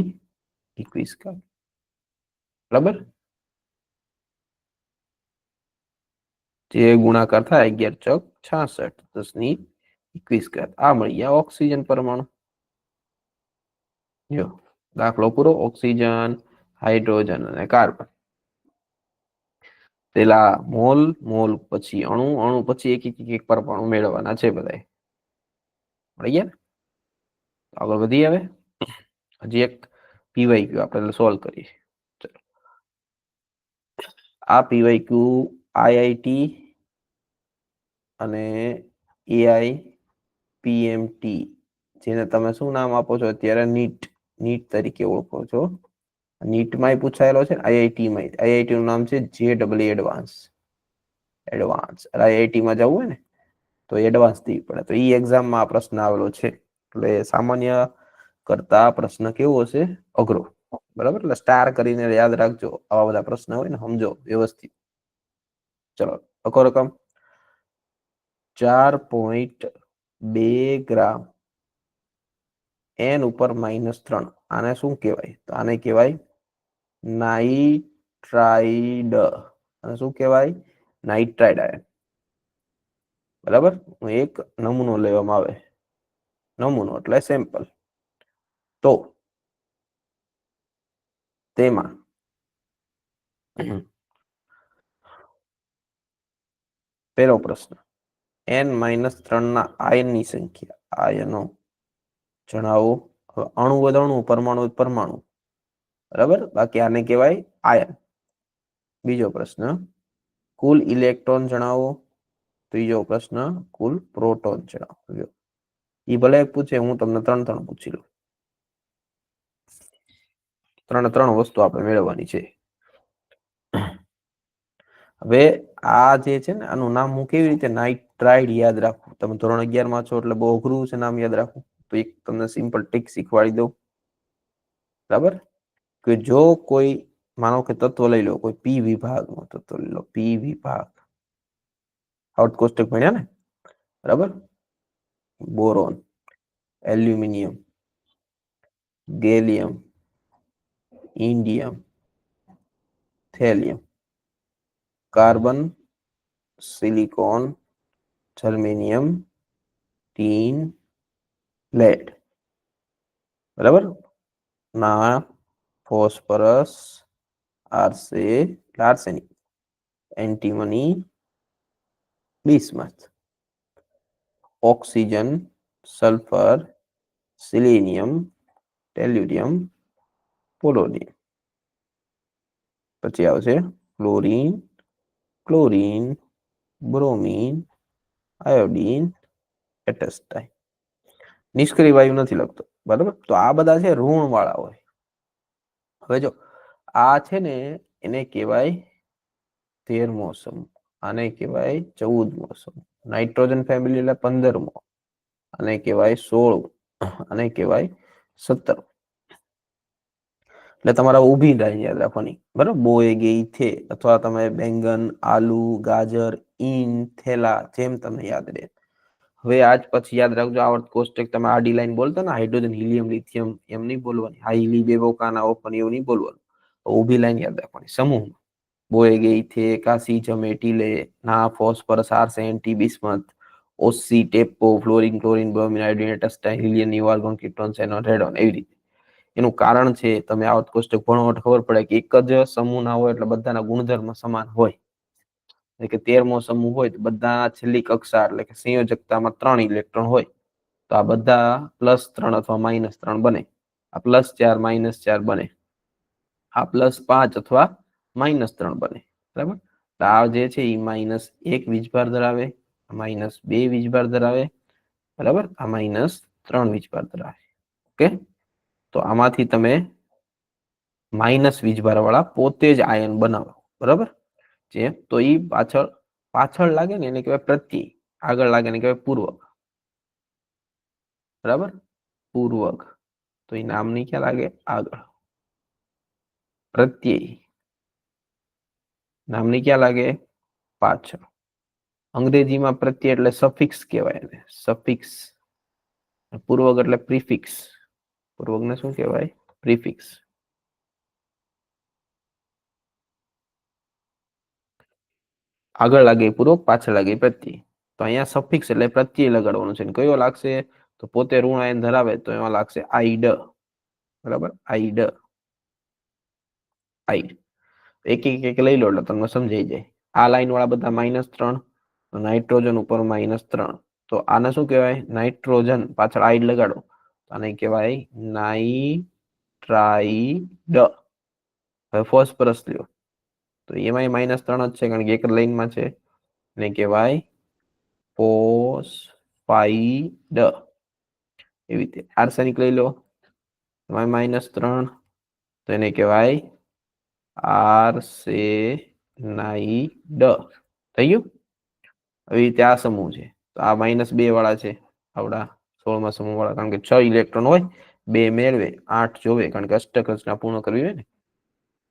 21 ઘાત. બરાબર જે ગુણાકાર થાય 11 ચોક 66 10 ની 21 ઘાત. આ મળી ગયા ઓક્સિજન પરમાણુ. જો દાખલો પૂરો. ઓક્સિજન, હાઇડ્રોજન અને કાર્બન. પેલા મોલ, મોલ પછી અણુ, અણુ પછી એક પરમાણુ મેળવવાના છે બધાય. મળી ગયા. આગળ વધી હવે. હજી એક પીવાયક્યુ આપણે સોલ્વ કરીએ. આ પીવાયક્યુ આઈઆઈટી અને એઆઈ પીએમટી જેને તમે શું નામ આપો છો અત્યારે? નીટ તરીકે ઓળખો છો. નીટમાં પૂછાયેલો છે. આઈઆઈટી નું નામ છે JEE એડવાન્સ. આઈઆઈટીમાં જવું હોય ને તો એડવાન્સ દેવી પડે. તો ઈ એક્ઝામમાં આ પ્રશ્ન આવેલો છે. એટલે સામાન્ય કરતા પ્રશ્ન કેવો હશે? અઘરો. બરાબર એટલે સ્ટાર કરીને યાદ રાખજો. આવા બધા પ્રશ્ન હોય ને સમજો વ્યવસ્થિત. ચલો લખો રકમ. 4.2 ગ્રામ N ઉપર -3. આને શું કહેવાય? તો આને કહેવાય નાઇટ્રાઇડ. અને શું કહેવાય? Nitride ion. બરાબર એક નમૂનો લેવામાં આવે. નમૂનો એટલે સેમ્પલ. તો તેમાં પેલો પ્રશ્ન N-3 ના આયનની સંખ્યા. આયનો જણાવો. અણુ અણુ પરમાણુ પરમાણુ. બરાબર બાકી આને કહેવાય આયન. બીજો પ્રશ્ન કુલ ઇલેક્ટ્રોન જણાવો. ત્રીજો પ્રશ્ન કુલ પ્રોટોન જણાવો. એ ભલે પૂછે હું તમને 3 પૂછી લઉં. 3 વસ્તુ આપણે મેળવવાની છે. હવે આ જે છે ને આનું નામ હું કેવી રીતે નાઇટ્રાઇડ યાદ રાખું? તમે ધોરણ 11 માં છો એટલે બહુ અઘરું છે નામ યાદ રાખવું. તો એક તમને સિમ્પલ ટિક શીખવાડી દઉં. બરાબર કે જો કોઈ માનો કે તત્વ લઈ લો, કોઈ પી વિભાગનો તત્વ લઈ લો. પી વિભાગ આઉટ કોષ્ટક ભણ્યા ને? બરાબર boron, aluminium, gallium, indium, thallium, carbon, silicon, germanium, tin, lead. બરાબર. ના phosphorus, arsenic, antimony, bismuth, oxygen, sulphur, selenium, tellurium, polonium. પછી આવશે fluorine, chlorine, bromine, iodine, astatine. નિષ્ક્રિય વાયુ નથી લખતો. બરાબર. તો આ બધા છે ઋણ વાળા હોય. હવે જો આ છે ને એને કહેવાય 13મો સમૂહ, આને કહેવાય 14મો સમૂહ. નાઇટ્રોજન ફેમિલી એટલે 15મો, આને કહેવાય 16, આને કહેવાય 17. એટલે તમારે ઊભી લાઈન યાદ રાખવાની. બરાબર. બોએગેઇથે અથવા તમે બેંગન, આલુ, ગાજર, ઈન, થેલા જેમ તમને યાદ રહે. હવે આજ પછી યાદ રાખજો, આવર્ત કોષ્ટક તમે આડી લાઈન બોલતા ને હાઇડ્રોજન, હિલિયમ, લિથિયમ એમ નહીં બોલવાની. હાઈલી બેબોકાના ઓપન એવું નહીં બોલવાનું. ઊભી લાઈન યાદ રાખવાની. સમૂહ બોએગેઇથે, કાસી, જમેટીલે, ના ફોસ્ફરસ, આર્સેન, ટી, બિસ્મથ, ઓસી, ટેપો, fluorine, chlorine, bromine, iodine, astatine, helium, નિવાર્ગોન, કીટોન, સેનોન, રેડોન. એવી રીતે. એનું કારણ છે તમે આવર્ત કોષ્ટક ભણો એટલે ખબર પડે કે એક જ સમૂહ ના હોય એટલે બધાના ગુણધર્મ સમાન હોય. એટલે કે 13મો સમૂહ હોય તો બધા છેલ્લી કક્ષા એટલે કે સંયોજકતામાં 3 ઇલેક્ટ્રોન હોય. તો આ બધા +3 અથવા -3 બને. આ +4 -4 બને. આ +5 અથવા -3 બને. બરાબર. તો આ જે છે એ -1 વીજભાર ધરાવે, -2 વીજભાર ધરાવે. બરાબર. આ -3 વીજભાર ધરાવે. ઓકે. તો આમાંથી તમે માઇનસ વીજભાર વાળા પોતે જ આયન બનાવો. બરાબર. જેમ તો એ પાછળ લાગે ને એને કહેવાય પ્રત્યય, આગળ લાગે ને કહેવાય પૂર્વક. બરાબર. પૂર્વક. તો એ નામની ક્યાં લાગે? આગળ. પ્રત્યય નામની ક્યાં લાગે? પાછળ. અંગ્રેજીમાં પ્રત્યય એટલે સફિક્સ કહેવાય એને. સફિક્સ. પૂર્વક એટલે પ્રિફિક્સ. પૂર્વકને શું કહેવાય? પ્રિફિક્સ. આગળ લાગે પૂર્વક, પાછળ લાગે પ્રત્યય. તો અહીંયા સફિક્સ એટલે પ્રત્યય લગાડવાનું છે. કયો લાગશે? તો પોતે ઋણ આયન ધરાવે તો એમાં લાગશે આઈડ. બરાબર. આઈડ. આઈડ. એક લઈ લો એટલે તમને સમજાઈ જાય. આ લાઈન વાળા બધા -3, નાઇટ્રોજન ઉપર -3. તો આને શું કહેવાય? નાઇટ્રોજન. પાછળ આઈડ લગાડો. આને કહેવાય નાઇટ્રાઇડ. હવે ફોસ્ફરસ લ્યો તો એમાં -3 જ છે કારણ કે એક લાઈનમાં છે. એને કહેવાય ફોસ્ફાઇડ. એવી રીતે આર્સેનિક લઈ લો, એમાં -3 તો એને કહેવાય આર્સેનાઇડ. થઈ ગયું? આવી રીતે આ સમૂહ છે. તો આ -2 વાળા છે. આવડા 16મા સમૂહ વાળા, કારણ કે 6 ઇલેક્ટ્રોન હોય, 2 મેળવે, 8 જોવે, કારણ કે અષ્ટક રચના પૂર્ણ કરવી હોય ને.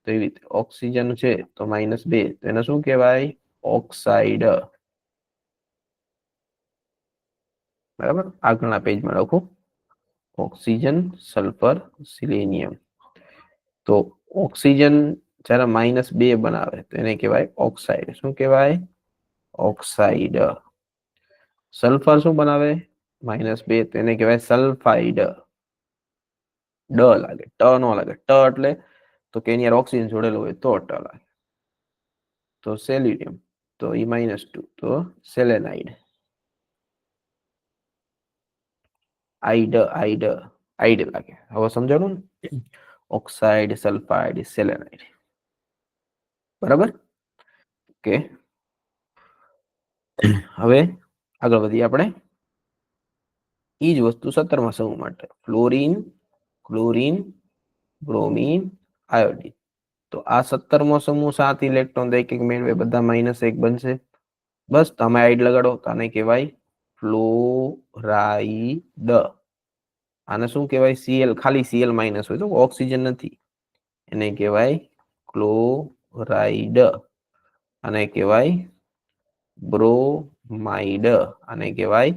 તો એવી રીતે ઓક્સિજન છે તો -2, તો એને શું કહેવાય? ઓક્સાઇડ. બરાબર. આગળના પેજમાં લખો ઓક્સિજન, સલ્ફર, સિલિનિયમ. તો ઓક્સિજન જ્યારે -2 બનાવે તો એને કહેવાય ઓક્સાઇડ. શું કહેવાય? ઓક્સાઇડ. સલ્ફર શું બનાવે? -2, તો એને કહેવાય સલ્ફાઇડ. ડ લાગે, ટ નો લાગે. ટ એટલે તો કે એની ઓક્સિજન જોડેલું હોય તો ટ લાગે. તો સેલ્યુરિયમ તો એ -2 તો સેલેનાઇડ. આઈડ. આઈડ. આઈડ લાગે. હવે સમજાણું ને? Oxide, sulphide, selenide. બરાબર. ઓકે. હવે આગળ વધીએ આપણે. એ જ વસ્તુ 17મા સમૂહ માટે. Fluorine, chlorine, bromine, iodine. તો આ 17મો સમૂહ 7 ઇલેક્ટ્રોન એક મેળવે, બધા -1 બનશે. બસ તમે આઈડ લગાડો તો આને કહેવાય ફ્લોરાઈડ. આને શું કહેવાય? Cl, ખાલી Cl- હોય તો ઓક્સિજન નથી. એને કહેવાય ક્લોરાઇડ. આને કહેવાય બ્રોમાઇડ. આને કહેવાય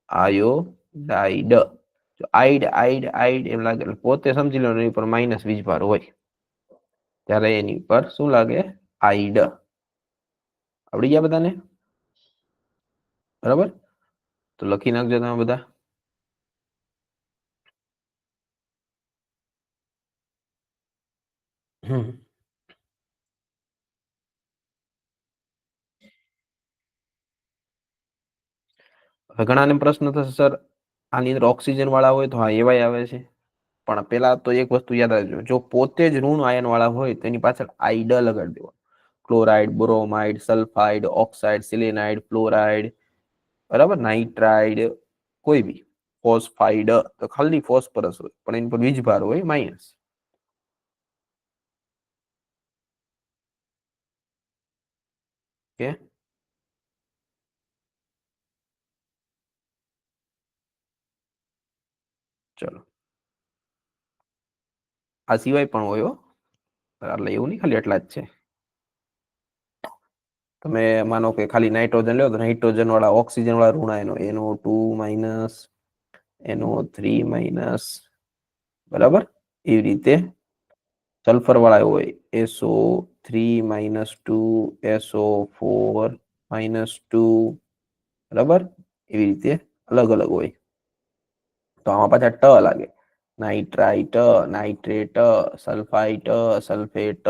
આયોડાઇડ. આઈડ આઈડ આઈડ એમ લાગે પોતે સમજી લો એની ઉપર -20 ભાર હોય. ત્યારે એની પર શું લાગે? આઈડ. આવડી ગયા બધાને? બરાબર, તો લખી નાખજો તમે બધા. ઘણાને પ્રશ્ન થશે, સર આની અંદર ઓક્સિજન વાળા હોય તો હા એવાય આવે છે, પણ પેલા તો એક વસ્તુ યાદ રાખજો, જો પોતે જ ઋણ આયન વાળા હોય તો એની પાછળ આઈડ લગાડી દેવા. Chloride, bromide, sulphide, oxide, selenide, fluoride, બરાબર, નાઇટ્રાઇડ, કોઈ બી ફોસ્ફાઇડ, તો ખાલી ફોસ્ફરસ હોય પણ એની પર વીજભાર હોય માઇનસ. કે ચલો, આ સિવાય પણ હોય, એટલે એવું નહીં ખાલી એટલા જ છે. તમે માનો કે ખાલી નાઇટ્રોજન લો તો નાઇટ્રોજન વાળા ઓક્સિજન વાળા ઋણ આયનો NO2 માઇનસ, NO3 માઇનસ, બરાબર. એવી રીતે સલ્ફર વાળા હોય SO3 માઇનસ 2, SO4 માઇનસ 2, બરાબર. એવી રીતે અલગ અલગ હોય. તો આમાં પાછા ટ લાગે, નાઇટ્રાઇટ, નાઇટ્રેટ, સલ્ફાઇટ, સલ્ફેટ,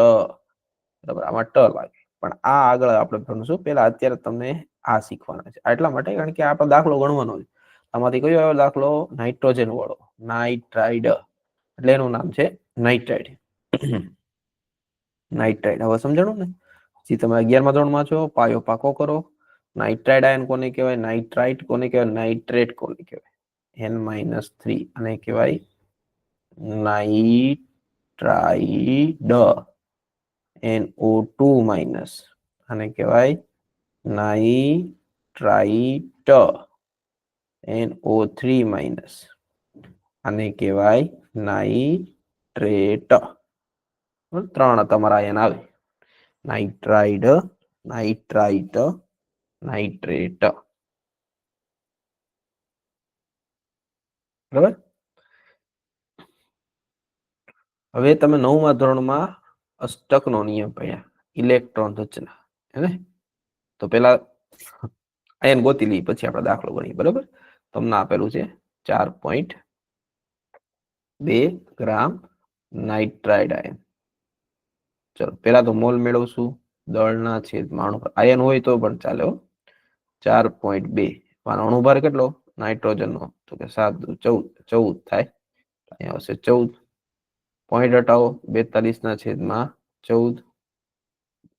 બરાબર, આમાં ટ લાગે. પણ આ આગળ આપણે ભણશું, પેલા અત્યારે તમને આ શીખવાના છે. એટલા માટે કારણ કે આપણો દાખલો ગણવાનો છે. આમાંથી કયો આવ્યો દાખલો? નાઇટ્રોજન વાળો, નાઇટ્રાઇડ, એટલે એનું નામ છે નાઇટ્રાઇડ. નાઇટ્રાઇડ હવે સમજાણું ને? જે તમે 11મા ધોરણમાં છો, પાયો પાકો કરો. નાઇટ્રાઇડ આયન કોને કહેવાય? નાઇટ્રાઇટ કોને કહેવાય? નાઇટ્રેટ કોને કહેવાય? N-3 અને કહેવાય નાઇટ્રાઇડ. NO2 માઇનસ અને કહેવાય નાઇટ્રાઇટ. NO3 માઇનસ આને કહેવાય નાઇટ્રેટ. ત્રણ તમારા આયન આવે, નાઇટ્રાઇડ, નાઇટ્રાઇટ, નાઇટ્રેટ. બરાબર. હવે તમે 9મા ધોરણમાં અષ્ટકનો નિયમ ભણ્યા, ઇલેક્ટ્રોન રચના, હે? તો પેલા આયન ગોતી લઈએ, પછી આપણે દાખલો ગણીએ. બરાબર. તમને આપેલું છે 4.2 ગ્રામ નાઇટ્રાઇડ આયન. ચલો, પેલા તો મોલ મેળવશું, દળના છેદમાં અણુ. આયન હોય તો પણ ચાલે. 4.2 અણુભાર કેટલો નાઇટ્રોજન નો? તો કે 7 14 14 થાય. અહીંયા આવશે 14. પોઈન્ટ હટાવો, 42 ના છેદમાં 14,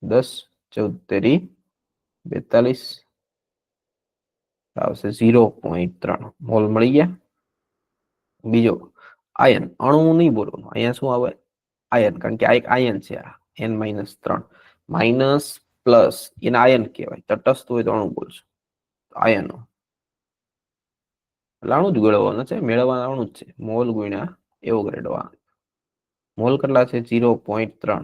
10, 14 તેરી 42, આવશે 0.3 મોલ મળી ગયા. બીજો આયન, અણુ નહીં બોલવાનું, અહીંયા શું આવે? આયન, કારણ કે આ એક આયન છે. આ N-3 માઇનસ પ્લસ એને આયન કહેવાય. તટસ્થ હોય તો અણુ બોલશું, આયનો. અણુ જ મેળવવાનો છે, મેળવવાના અણુ જ છે. મોલ ગુણ્યા એવોગાડ્રો. મોલ કેટલા છે? 0.3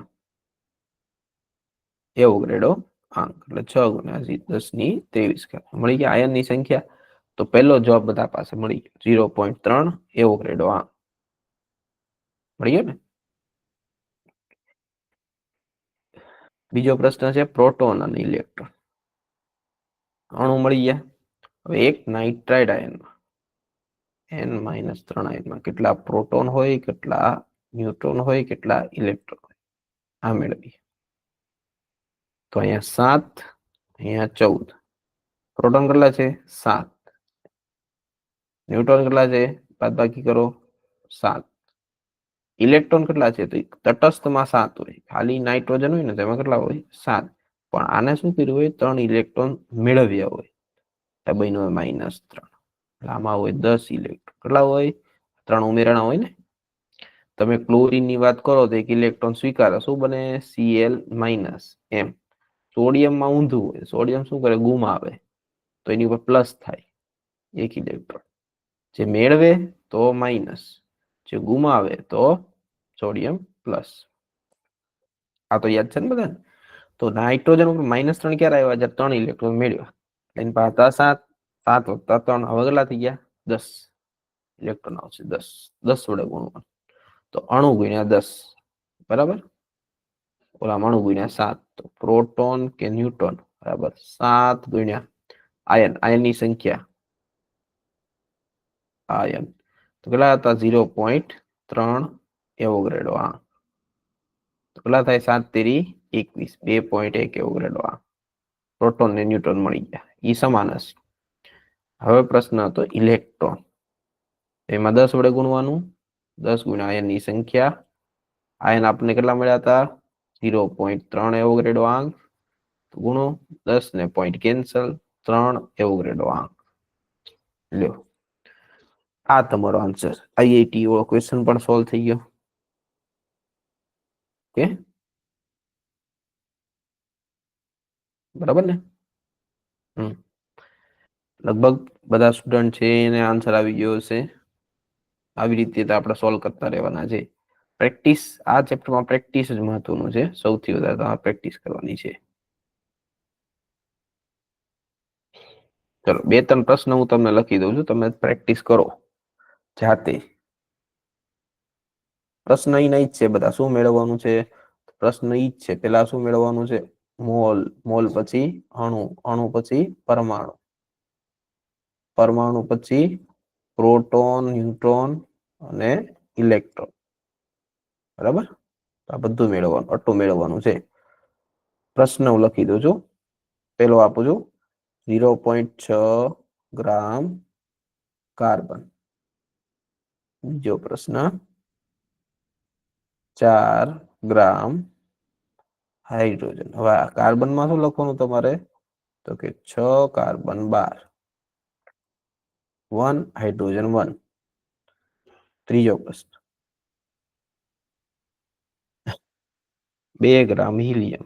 એવોગાડ્રો આંક, એટલે 6 ગુણ્યા 10⁻23 મળી ગયા આયનની સંખ્યા. તો પહેલો જવાબ બધા પાસે મળી ગયો, 0.3 એવોગાડ્રો આંક મળી ગયો ને. બીજો પ્રશ્ન છે પ્રોટોન અને ઇલેક્ટ્રોન. અણુ મળી ગયા. હવે એક નાઇટ્રાઇડ આયનમાં N-3 આયનમાં કેટલા પ્રોટોન હોય, કેટલા ન્યુટ્રોન હોય, કેટલા ઇલેક્ટ્રોન હોય, આ મેળવીએ. તો અહીંયા 7, અહીંયા 14. પ્રોટોન કેટલા છે? 7. ન્યુટ્રોન કેટલા છે? બાદબાકી કરો, 7. ઇલેક્ટ્રોન કેટલા છે? તો તટસ્થમાં 7 હોય, ખાલી નાઇટ્રોજન હોય ને તેમાં કેટલા હોય? 7. પણ આને શું કર્યું હોય? 3 ઇલેક્ટ્રોન મેળવ્યા હોય, બન્યું હોય -3. આમાં હોય 10 ઇલેક્ટ્રોન. કેટલા હોય? 3 ઉમેરાણા હોય ને. તમે ક્લોરીન ની વાત કરો તો એક ઇલેક્ટ્રોન સ્વીકારે, શું બને? Cl-, એમ. સોડિયમમાં ઊંધું હોય, સોડિયમ શું કરે? ગુમાવે, તો એની ઉપર પ્લસ થાય, એક ઇલેક્ટ્રોન. જે મેળવે તો માઇનસ, જે ગુમાવે તો સોડિયમ પ્લસ. આ તો યાદ છે ને બધાને? તો નાઇટ્રોજન ઉપર -3 ક્યારે આવ્યા? જ્યારે 3 ઇલેક્ટ્રોન મેળવ્યા. એની પાસે 7, 7 વત્તા 3 હવે કેટલા થઈ ગયા? 10 ઇલેક્ટ્રોન આવશે. 10 વડે ગુણવાનું, તો અણુ ગુણ્યા 10, બરાબર. ઓલા અણુ ગુણ્યા 7, તો પ્રોટોન કે ન્यूट्रॉन બરાબર 7 ગુણ્યા આયન ની સંખ્યા આયન તો કેટલા હતા 0.3 એવોગાડ્રો તો કેટલા થાય 7 તેરી 21 2.1 એવોગાડ્રો પ્રોટોન ને ન્यूट्रॉन મળી ગયા ઈ સમાન હશે. હવે પ્રશ્ન હતો ઇલેક્ટ્રોન, એમાં 10 વડે ગુણવાનું, 10 ગુણ્યા આયન ની સંખ્યા, આયન આપણને કેટલા મળ્યા હતા 0.3 એવોગાડ્રો ગુણો 10 ને પોઈન્ટ કેન્સલ 3 એવોગાડ્રો લ્યો આ તમારો આન્સર. આઈઆઈટી વાળો ક્વેશ્ચન પણ સોલ્વ થઈ ગયો. કે બરાબર ને? લગભગ બધા સ્ટુડન્ટ છે એને આન્સર આવી ગયો હશે. આવી રીતે આપણે સોલ્વ કરતા રહેવાના છે. પ્રેક્ટિસ આ ચેપ્ટરમાં પ્રેક્ટિસ જ મહત્વનું છે, સૌથી વધારે તમારે પ્રેક્ટિસ કરવાની છે. ચલો 2-3 પ્રશ્ન હું તમને લખી દઉં છું, તમે પ્રેક્ટિસ કરો જાતે. પ્રશ્ન અહીં જ છે બધા. શું મેળવવાનું છે? પ્રશ્ન ઈ જ છે. પેલા શું મેળવવાનું છે? મોલ, મોલ પછી અણુ, અણુ પછી પરમાણુ, પરમાણુ પછી પ્રોટોન, ન્यूट्रॉन અને ઇલેક્ટ્રોન. બરાબર? આ બધું મેળવવાનું, આટલું મેળવવાનું છે. પ્રશ્ન હું લખી દઉં છું. પેલો આપું છું 0.6 ગ્રામ કાર્બન. બીજો પ્રશ્ન 4 ગ્રામ હાઇડ્રોજન. હવે આ કાર્બનમાં શું લખવાનું તમારે? તો કે 6 કાર્બન 12, 1 હાઇડ્રોજન 1. ત્રીજો પ્રશ્ન 2 ગ્રામ હિલિયમ.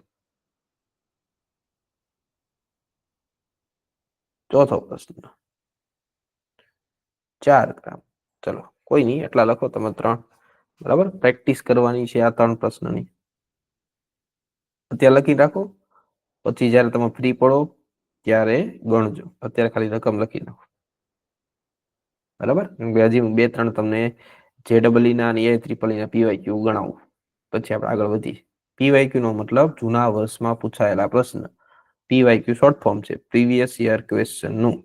ચોથો પ્રશ્ન 4 ગ્રામ. ચલો કોઈ નહીં, એટલા લખો તમે 3. બરાબર? પ્રેક્ટિસ કરવાની છે આ 3 પ્રશ્નની. અત્યારે લખી રાખો, પછી જયારે તમે ફ્રી પડો ત્યારે ગણજો. અત્યારે ખાલી રકમ લખી નાખો. બરાબર? હજી હું 2-3 તમને JEE ના અને AIEEE ના PYQ ગણાવું, પછી આપણે આગળ વધીએ. PYQ નો મતલબ જૂના વર્ષમાં પૂછાયેલા પ્રશ્ન. PYQ શોર્ટ ફોર્મ છે પ્રીવિયસ યર ક્વેશ્ચન નું.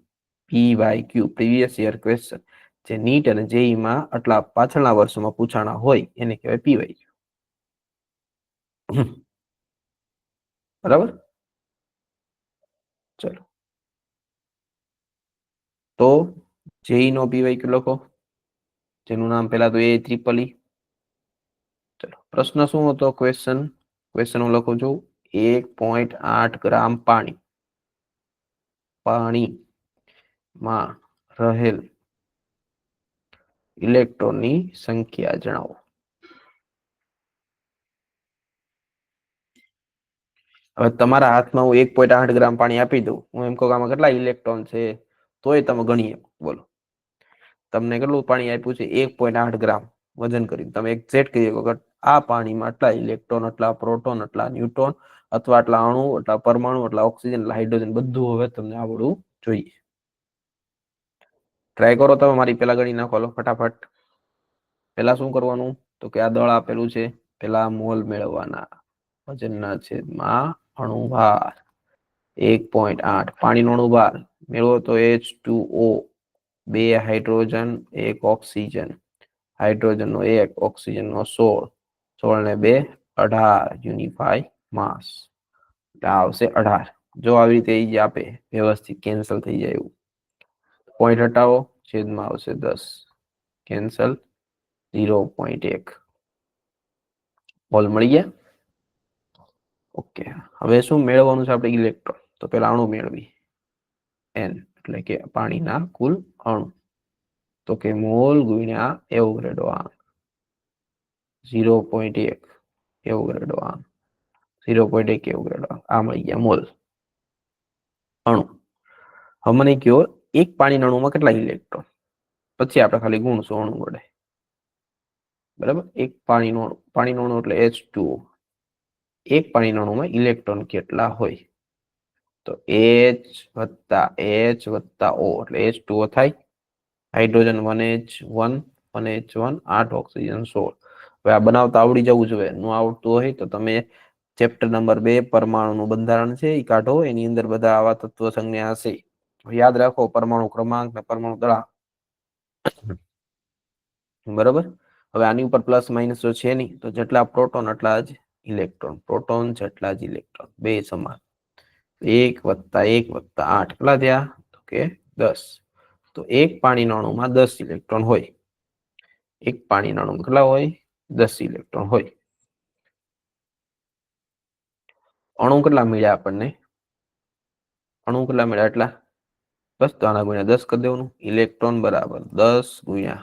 PYQ પ્રીવિયસ યર ક્વેશ્ચન, જે નીટ અને જેઈ માં આટલા પાછળના વર્ષોમાં પૂછાણા હોય એને કહેવાય PYQ. બરાબર? ચલો તો જેઈ નો PYQ લખો, જેનું નામ પેલા તો AIEEE. ચલો પ્રશ્ન શું હતો? ક્વેશ્ચન હું લખું છું 1.8 ગ્રામ પાણી, પાણીમાં રહેલ ઇલેક્ટ્રોનની સંખ્યા જણાવો. હવે તમારા હાથમાં હું 1.8 ગ્રામ પાણી આપી દઉં, હું એમ કહું આમાં કેટલા ઇલેક્ટ્રોન છે, તોય તમે ગણી શકો. બોલો તમને કેટલું પાણી આપ્યું છે? 1.8 ગ્રામ. વજન કરી તમે એક્ઝેક્ટ કહી શકો આ પાણીમાં આટલા ઇલેક્ટ્રોન, આટલા પ્રોટોન, આટલા ન્यूट्रॉन, અથવા આટલા અણુ, આટલા પરમાણુ, આટલા ઓક્સિજન, આટલા હાઇડ્રોજન, બધું હવે તમને આવડવું જોઈએ. ટ્રાય કરો તમે, મારી પેલા ગણી નાખો ફટાફટ. પેલા શું કરવાનું? તો કે આ દળ આપેલું છે, પેલા મોલ મેળવવાના, વજનના છેદમાં અણુભાર. 1.8 પાણીનો અણુભાર મેળવો તો H2O, 2 હાઇડ્રોજન 1 ઓક્સિજન, હાઇડ્રોજન નો 1, ઓક્સિજન નો 16, 16 ને 2 18 યુનિફાઈ માસ. આવશે 18. જો આવી રીતે આપે વ્યવસ્થિત કેન્સલ થઈ જાય એવું. પોઈન્ટ હટાવો, છેદમાં આવશે 10, કેન્સલ 0.1. મોલ મળી ગયા. ઓકે. હવે શું મેળવવાનું છે આપણે? ઇલેક્ટ્રોન. તો પેલા અણુ મેળવી, N એટલે કે પાણીના કુલ અણુ. તો કે મોલ ગુણ્યા એવોગાડ્રો 0.1 એવોગાડ્રો 0.1 એવોગાડ્રો આ મળી ગયા મોલ અણુ. હવે મને કયો એક પાણીના અણુમાં કેટલા ઇલેક્ટ્રોન? પછી આપણે ખાલી ગુણશું અણુ વડે. બરાબર? એક પાણીનો અણુ એટલે H2O. એક પાણીના અણુમાં ઇલેક્ટ્રોન કેટલા હોય? તો H વત્તા O એટલે H2O થાય. Hydrogen 1H1, 1H1, 8 oxygen 16. હવે આ બનાવતા આવડી જવું જોઈએ. ન આવડતું હોય તો તમે ચેપ્ટર નંબર 2 પરમાણુનું બંધારણ છે એ કાઢો, એની અંદર બધા આવા તત્વ સંજ્ઞા હશે. યાદ રાખો પરમાણુ ક્રમાંક ને પરમાણુ દળાંક. બરોબર. હવે આની ઉપર પ્લસ માઇનસ તો છે નહીં, તો જેટલા પ્રોટોન એટલા જ ઇલેક્ટ્રોન, પ્રોટોન જેટલા જ ઇલેક્ટ્રોન, બે સમાન. 1 + 1 + 8 કેટલા થયા? તો કે 10. તો એક પાણીના અણુમાં 10 ઇલેક્ટ્રોન હોય. એક પાણીના અણુમાં કેટલા હોય? 10 ઇલેક્ટ્રોન હોય. અણુ કેટલા મળ્યા આપણને? અણુ કેટલા મળ્યા એટલા? બસ તો આના ગુણ્યા 10 કરી દેવાનું. ઇલેક્ટ્રોન બરાબર 10 ગુણ્યા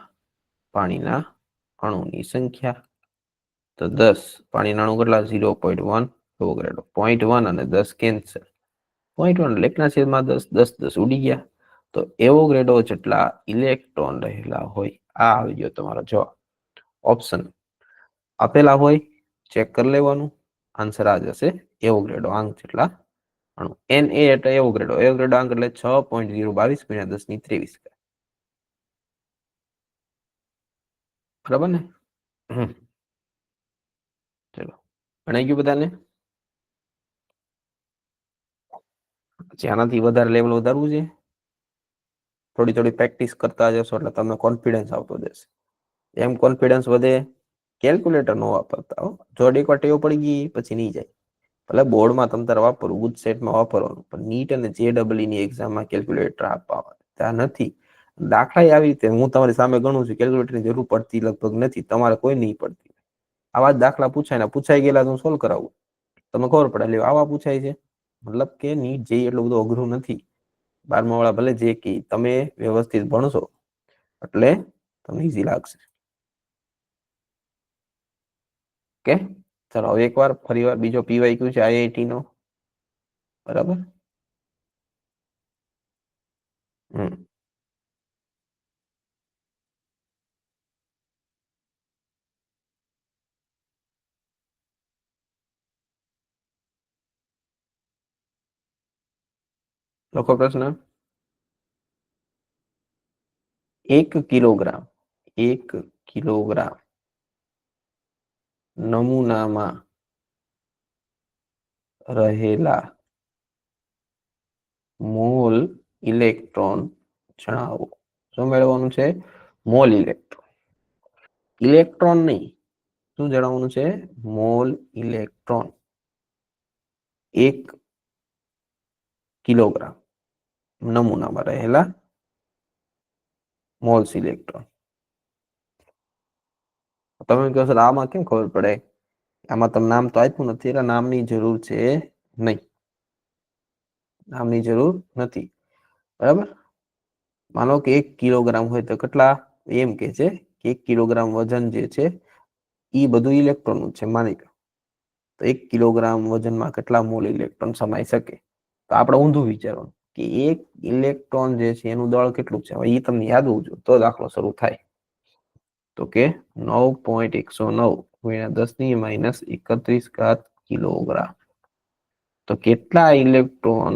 પાણીના અણુની સંખ્યા. તો 10 પાણીના અણુ કેટલા? 0.1. 0.1 અને 10 કેન્સલ. 0.1 એટલે 1/10. 10 10 ઉડી ગયા. તો એવોગાડ્રો જેટલા ઇલેક્ટ્રોન રહેલા હોય. આ આવી ગયો તમારો જવાબ. ઓપ્શન આપેલા હોય, ચેક કરી લેવાનું. આન્સર આ જશે. એવોગાડ્રો આંક જેટલા અણુ. Na એટલે એવોગાડ્રો. એવોગાડ્રો આંક એટલે 6.022 × 1023. બરાબર ને? ચલો, ભણાઈ ગયું બધાને? આનાથી વધારે લેવલ વધારવું છે. થોડી થોડી પ્રેક્ટિસ કરતા જશો એટલે તમને કોન્ફિડન્સ આવતો જશે. એમ કોન્ફિડન્સ વધે, કેલ્ક્યુલેટર નો વાપરતા હો. જો એકવાર ટેવ પડી ગઈ પછી નહીં જાય. ભલે બોર્ડમાં તમ તારે વાપરવું, ગુજસેટમાં વાપરવાનું, પણ નીટ અને JEE ની એક્ઝામમાં કેલ્ક્યુલેટર આપવા ત્યાં નથી. દાખલા આવી રીતે હું તમારી સામે ગણું છું, કેલ્ક્યુલેટરની જરૂર પડતી લગભગ નથી. તમારે કોઈ નહીં પડતી. આવા જ દાખલા પૂછાઈ ગયેલા તો હું સોલ્વ કરાવું. તમને ખબર પડે આવા પૂછાય છે. મતલબ કે નીટ JEE એટલું બધું અઘરું નથી. 12મા વાળા ભલે જે કે તમે વ્યવસ્થિત ભણશો એટલે તમને ઈઝી લાગશે. ઓકે, ચાલો હવે એકવાર ફરીવાર બીજો PYQ છે IIT નો. બરાબર. લખો પ્રશ્ન. 1 કિલોગ્રામ, 1 કિલોગ્રામ નમૂનામાં રહેલા મોલ ઇલેક્ટ્રોન જણાવો. શું મેળવવાનું છે? Mall electron. ઇલેક્ટ્રોન નહીં, શું જણાવવાનું છે? Mall electron. 1 કિલોગ્રામ નમૂનામાં રહેલા મોલ્સ ઇલેક્ટ્રોન. તમે કહો સર આમાં કેમ ખબર પડે? આમાં તમે નામ તો આપ્યું નથી એટલે નામની જરૂર છે નહીં. નામની જરૂર નથી. બરાબર. માનો કે 1 કિલોગ્રામ હોય તો કેટલા? એમ કે છે કે 1 કિલોગ્રામ વજન જે છે એ બધું ઇલેક્ટ્રોન છે માની લો. તો 1 કિલોગ્રામ વજનમાં કેટલા મોલ ઇલેક્ટ્રોન સમાઈ શકે? તો આપણે ઊંધું વિચારવાનું કે 1 ઇલેક્ટ્રોન જે છે એનું દળ કેટલું છે. એ તમને યાદ હોવું જોઈએ તો દાખલો શરૂ થાય. તો કે 9.109 × 10⁻31 કિલોગ્રામ. તો કેટલા ઇલેક્ટ્રોન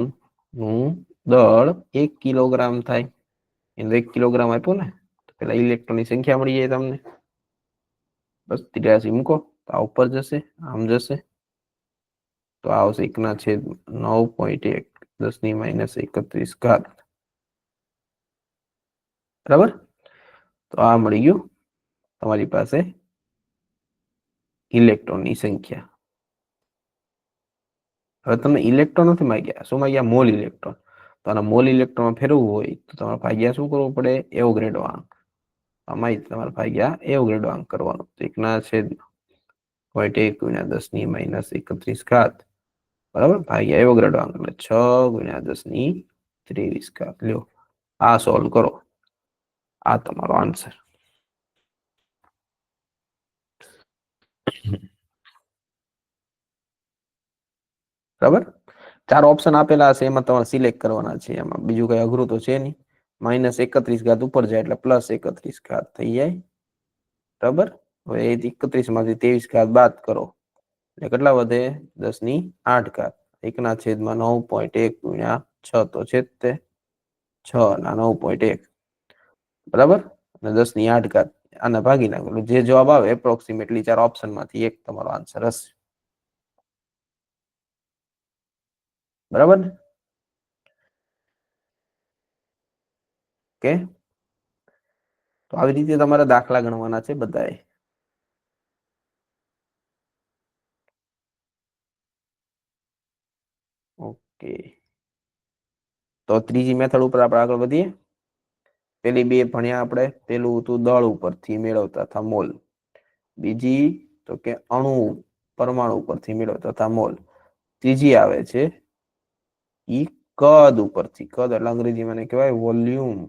નું દળ 1 કિલોગ્રામ થાય? એને 1 કિલોગ્રામ આપ્યો ને, તો પેલા ઇલેક્ટ્રોનની સંખ્યા મળી જાય તમને. બસ 83 મૂકો તો આ ઉપર જશે, આમ જશે તો આવશે 1/9.1 10⁻31. બરાબર. તો આ મળી ગયું તમારી પાસે ઇલેક્ટ્રોનની સંખ્યા. હવે તમને ઇલેક્ટ્રોન નથી માંગ્યા, શું માંગ્યા? Mall electron. તો આના મોલ ઇલેક્ટ્રોન ફેરવવું હોય તો તમારે ભાગ્યા શું કરવું પડે? એવોગાડ્રો આંક. આમાં તમારે ભાગ્યા એવોગાડ્રો આંક કરવાનો. 1/0.1 × 10⁻31. બરાબર. ભાગ્યા એવોગાડ્રો આંક એટલે 6 × 10⁻23. લ્યો આ સોલ્વ કરો. આ તમારો આન્સર. બરાબર. 4 ઓપ્શન આપેલા હશે એમાં તમારે સિલેક્ટ કરવાના છે. એમાં બીજું કઈ અઘરું તો છે નહીં. -31 ઉપર જાય એટલે +31 થઈ જાય. બરાબર. હવે 31 માંથી 23 બાદ કરો એટલે કેટલા વધે? 10⁸. 1/9.1 × 6 તો છે જ તે 6 ના 9.1. બરાબર. અને 10⁸. આને ભાગી નાખો જે જવાબ આવે એપ્રોક્સિમેટલી 4 ઓપ્શન માંથી એક તમારો આન્સર હશે. બરાબર ને? ઓકે, તો આવી રીતે તમારે દાખલા ગણવાના છે બધાએ. ઓકે, તો ત્રીજી મેથડ ઉપર આપણે આગળ વધીએ. પેલી બે ભણ્યા આપણે. પેલું હતું દળ ઉપરથી મેળવતા હતા મોલ. બીજી તો કે અણુ પરમાણુ ઉપરથી મેળવતા હતા મોલ. ત્રીજી આવે છે ઈ કદ ઉપરથી. કદ એટલે અંગ્રેજીમાં એને કહેવાય વોલ્યુમ.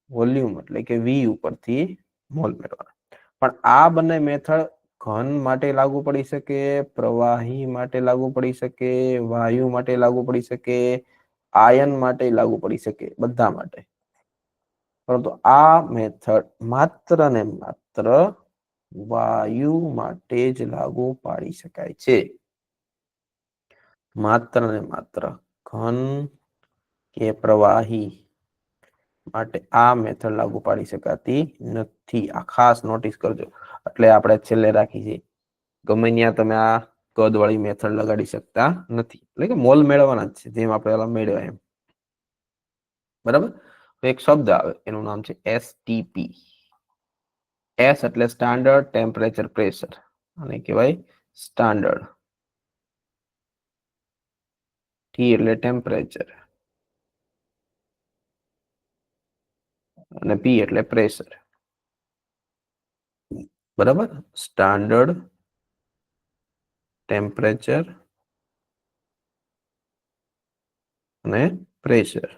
વોલ્યુમ એટલે કે વી ઉપરથી મોલ મેળવવાના. પણ આ બંને મેથડ ઘન માટે લાગુ પડી શકે, પ્રવાહી માટે લાગુ પડી શકે, વાયુ માટે લાગુ પડી શકે, આયન માટે લાગુ પડી શકે, બધા માટે. પરંતુ આ મેથડ માત્ર ને માત્ર વાયુ માટે જ લાગુ પાડી શકાય છે. માત્ર ને માત્ર ઘન કે પ્રવાહી માટે આ મેથડ લાગુ પાડી શકાતી નથી. આ ખાસ નોટિસ કરજો. એટલે આપણે છેલ્લે રાખી છે ગમે ત્યાં તમે આ કદ વાળી મેથડ લગાડી શકતા નથી. એટલે કે મોલ મેળવવાના જ છે, જેમ આપણે પેલા મેળવ્યા એમ. બરાબર? તો એક શબ્દ આવે, એનું નામ છે એસટીપી. એસ એટલે સ્ટાન્ડર્ડ ટેમ્પરેચર પ્રેશર, અને કહેવાય સ્ટાન્ડર્ડ. ટી એટલે ટેમ્પરેચર, અને પી એટલે પ્રેશર. બરાબર? સ્ટાન્ડર્ડ ટેમ્પરેચર અને પ્રેશર.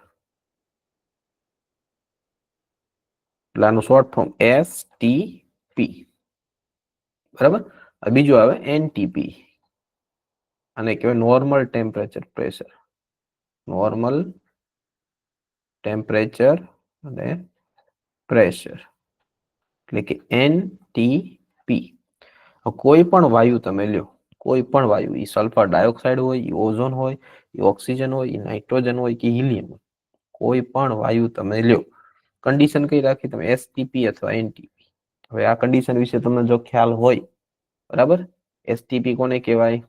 એટલે આનું શોર્ટ ફોર્મ એસટીપી. બરાબર? બીજું આવે એનટીપી, અને કહેવાય normal temperature pressure. Normal temperature અને પ્રેશર, એટલે કે એનટીપી. કોઈ પણ વાયુ તમે લ્યો, કોઈ પણ વાયુ, એ સલ્ફર ડાયોક્સાઇડ હોય, એ ઓઝોન હોય, એ ઓક્સિજન હોય, એ નાઇટ્રોજન હોય કે હિલિયમ હોય, કોઈ પણ વાયુ તમે લ્યો, કન્ડિશન કઈ રાખી તમે? એસટીપી અથવા એનટીપી. હવે આ કન્ડિશન વિશે તમને જો ખ્યાલ હોય, બરાબર, એસટીપી કોને કહેવાય?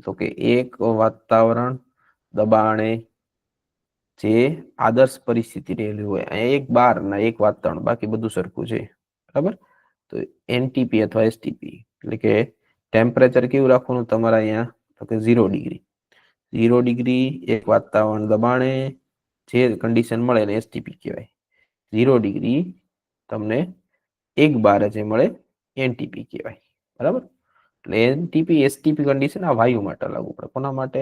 તો કે એક વાતાવરણ દબાણે જે આદર્શ પરિસ્થિતિ રહેલી હોય, એક બાર ના એક વાતાવરણ, બાકી બધું સરખું છે. બરાબર? તો એનટીપી અથવા એસટીપી એટલે કે ટેમ્પરેચર કેવું રાખવાનું તમારા અહીંયા? તો કે 0 ડિગ્રી. 0 ડિગ્રી એક વાતાવરણ દબાણે જે કન્ડિશન મળે એને એસટીપી કહેવાય. 0 ડિગ્રી તમને એક બાર જે મળે એનટીપી કહેવાય. બરાબર? એટલે એનટીપી એસટીપી કન્ડિશન આ વાયુ માટે લાગુ પડે. કોના માટે?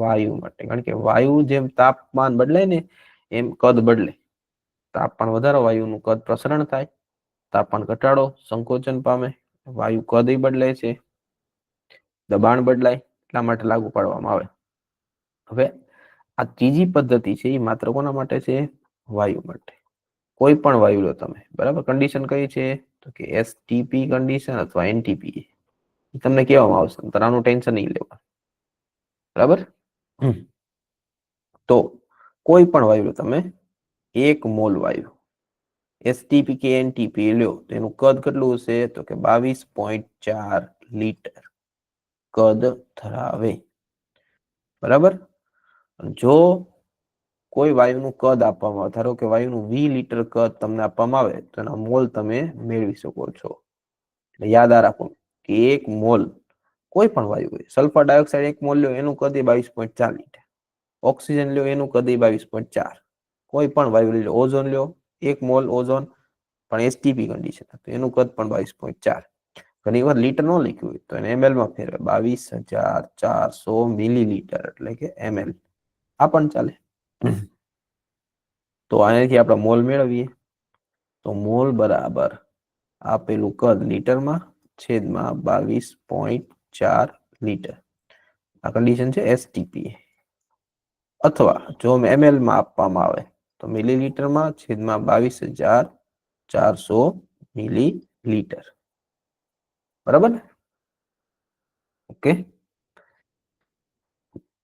વાયુ માટે. કારણ કે વાયુ જેમ તાપમાન બદલાય ને એમ કદ બદલે. તાપમાન વધારો, વાયુનું કદ પ્રસરણ થાય. તાપમાન ઘટાડો, સંકોચન પામે, વાયુ કદ બદલાય છે, દબાણ બદલાય, એટલા માટે લાગુ પાડવામાં આવે. હવે આ ત્રીજી પદ્ધતિ છે એ માત્ર કોના માટે છે? વાયુ માટે. કોઈ પણ વાયુ લો તમે, બરાબર, કન્ડિશન કઈ છે? તો કે એસટીપી કન્ડિશન અથવા એનટીપી. તમને કહેવામાં આવશે, આનું ટેન્શન નહીં લેવા. બરાબર? તો કોઈ પણ વાયુ લો તમે, 1 મોલ વાયુ, એસટીપી કે એનટીપી લ્યો, તો એનું કદ કેટલું હશે? તો કે 22.4 લિટર કદ ધરાવે. બરાબર? જો કોઈ વાયુનું કદ આપવામાં આવે, ધારો કે વાયુનું 20 લિટર કદ તમને આપવામાં આવે, તો એના મોલ તમે મેળવી શકો છો. એટલે યાદ રાખો કે 1 મોલ કોઈ પણ વાયુ હોય, સલ્ફર ડાયોક્સાઇડ 1 મોલ લ્યો, એનું કદ 22.4 લિટર. ઓક્સિજન લ્યો, એનું કદ 22.4. કોઈ પણ વાયુ લ્યો, ઓઝોન લ્યો, 1 મોલ ઓઝોન પણ એસટીપી કન્ડિશન, તો એનું કદ પણ 22.4. ઘણી વાર લીટર ન લખ્યું હોય તો એને ml માં ફેરવે, 22,400 મિલીલીટર, એટલે કે ml. આ પણ ચાલે. તો અહીંયાથી આપણે મોલ મેળવીએ, તો મોલ બરાબર આપેલું કદ લીટરમાં છેદમાં 22.4 લિટર. આ કન્ડિશન છે એસટીપી. અથવા જો ml માં આપવામાં આવે તો મિલીલીટરમાં છેદમાં 22,400 મિલીલીટર. બરાબર ને? ઓકે.